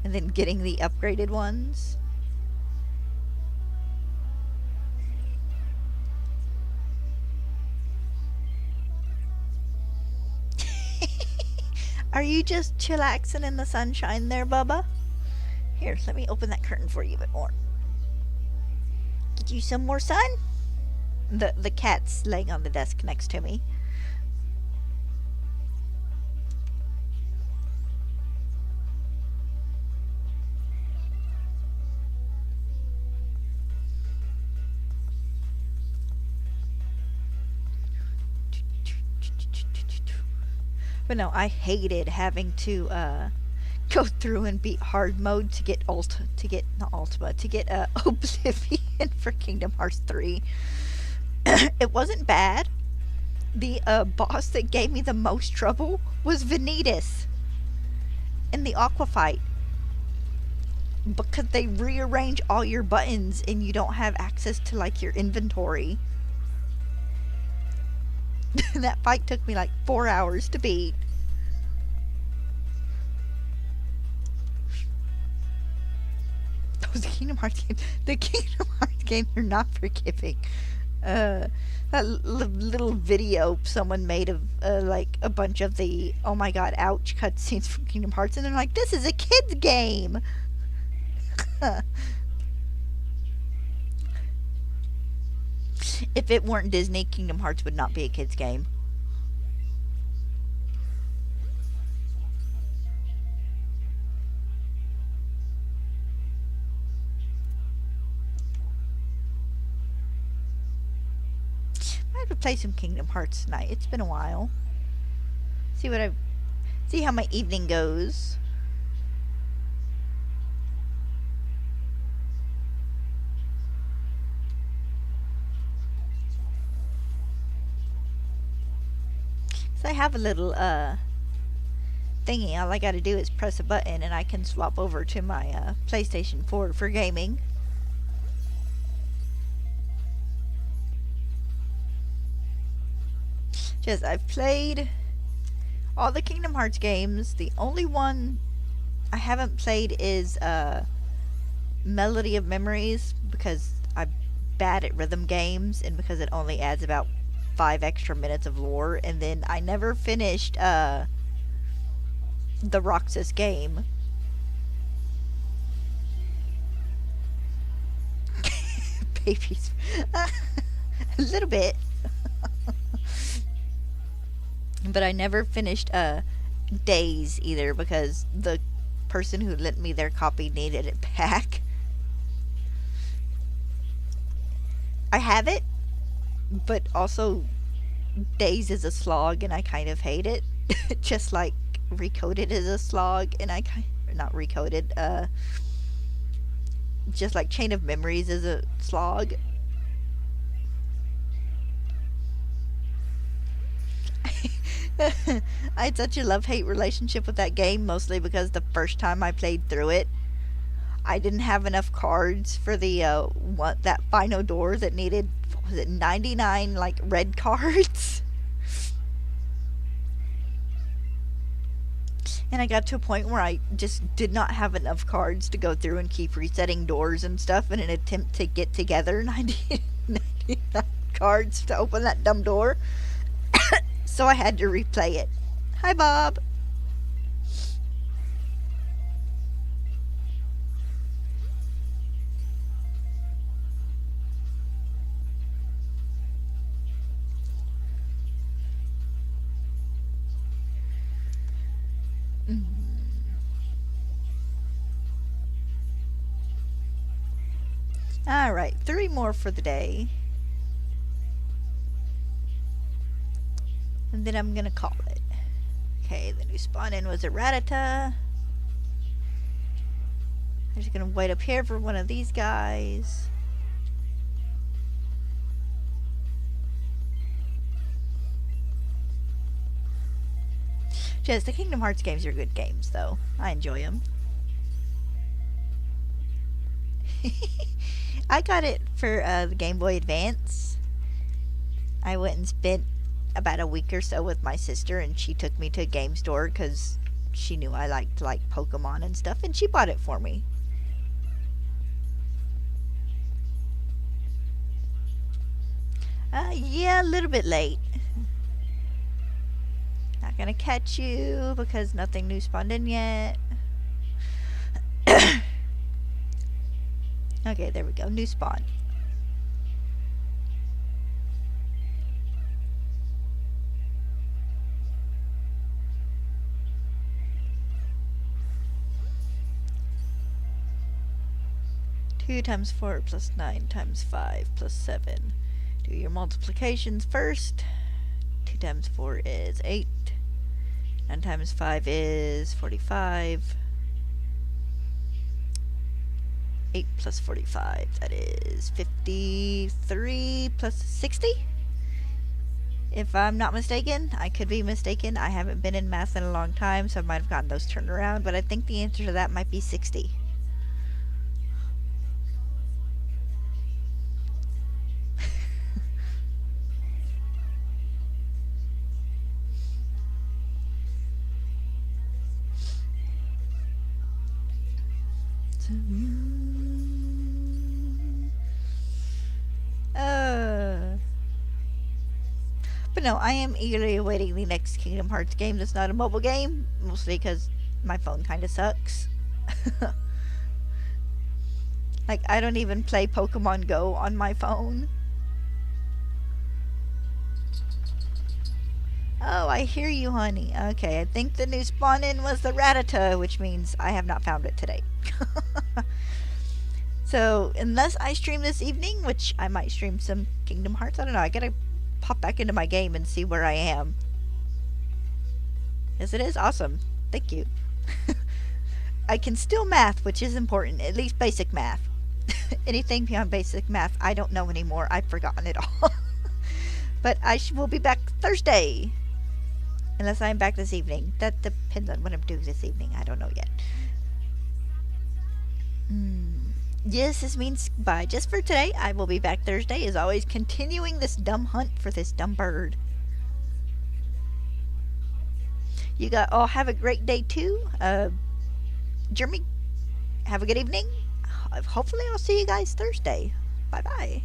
and then getting the upgraded ones. Are you just chillaxing in the sunshine there, Bubba? Here, let me open that curtain for you a bit more. Get you some more sun? The cat's laying on the desk next to me. But no, I hated having to go through and beat hard mode to get Oblivion for Kingdom Hearts 3. It wasn't bad. The boss that gave me the most trouble was Vanitas in the Aqua fight, because they rearrange all your buttons and you don't have access to like your inventory. That fight took me like 4 hours to beat. Those Kingdom Hearts games, the Kingdom Hearts games are not forgiving. That little video someone made of like a bunch of the oh my god ouch cutscenes from Kingdom Hearts, and they're like, this is a kid's game. If it weren't Disney, Kingdom Hearts would not be a kid's game. I have to play some Kingdom Hearts tonight. It's been a while. See how my evening goes. So I have a little thingy. All I gotta do is press a button and I can swap over to my PlayStation 4 for gaming. Just, I've played all the Kingdom Hearts games. The only one I haven't played is Melody of Memories, because I'm bad at rhythm games and because it only adds about 5 extra minutes of lore. And then I never finished the Roxas game. Babies. A little bit. But I never finished Days either, because the person who lent me their copy needed it back. I have it, but also Days is a slog and I kind of hate it. Just like Recoded is a slog and I not Recoded, just like Chain of Memories is a slog. I had such a love-hate relationship with that game, mostly because the first time I played through it, I didn't have enough cards for the that final door that needed, what was it, 99 like red cards. And I got to a point where I just did not have enough cards to go through and keep resetting doors and stuff in an attempt to get together 99 cards to open that dumb door. So I had to replay it. Hi, Bob. Alright, 3 more for the day. And then I'm gonna call it. Okay, the new spawn in was a Rattata. I'm just gonna wait up here for one of these guys. Just the Kingdom Hearts games are good games, though. I enjoy them. I got it for the Game Boy Advance. I went and spent about a week or so with my sister, and she took me to a game store because she knew I liked Pokemon and stuff, and she bought it for me. Yeah, a little bit late. Not gonna catch you because nothing new spawned in yet. Okay, there we go. New spawn. Two times 4 plus 9 times 5 plus 7. Do your multiplications first. 2 times 4 is 8. 9 times 5 is 45. 8 plus 45, that is 53 plus 60? If I'm not mistaken. I could be mistaken. I haven't been in math in a long time, so I might have gotten those turned around, but I think the answer to that might be 60. But no, I am eagerly awaiting the next Kingdom Hearts game that's not a mobile game, mostly because my phone kind of sucks. Like, I don't even play Pokemon Go on my phone. Oh, I hear you, honey. Okay, I think the new spawn-in was the Rattata, which means I have not found it today. So, unless I stream this evening, which I might stream some Kingdom Hearts, I don't know, I gotta pop back into my game and see where I am. Yes, it is awesome. Thank you. I can still math, which is important, at least basic math. Anything beyond basic math, I don't know anymore. I've forgotten it all. But I will be back Thursday. Unless I'm back this evening. That depends on what I'm doing this evening. I don't know yet. Yes, this means bye just for today. I will be back Thursday, as always, continuing this dumb hunt for this dumb bird. You all have a great day too. Jeremy, have a good evening. Hopefully I'll see you guys Thursday. Bye bye.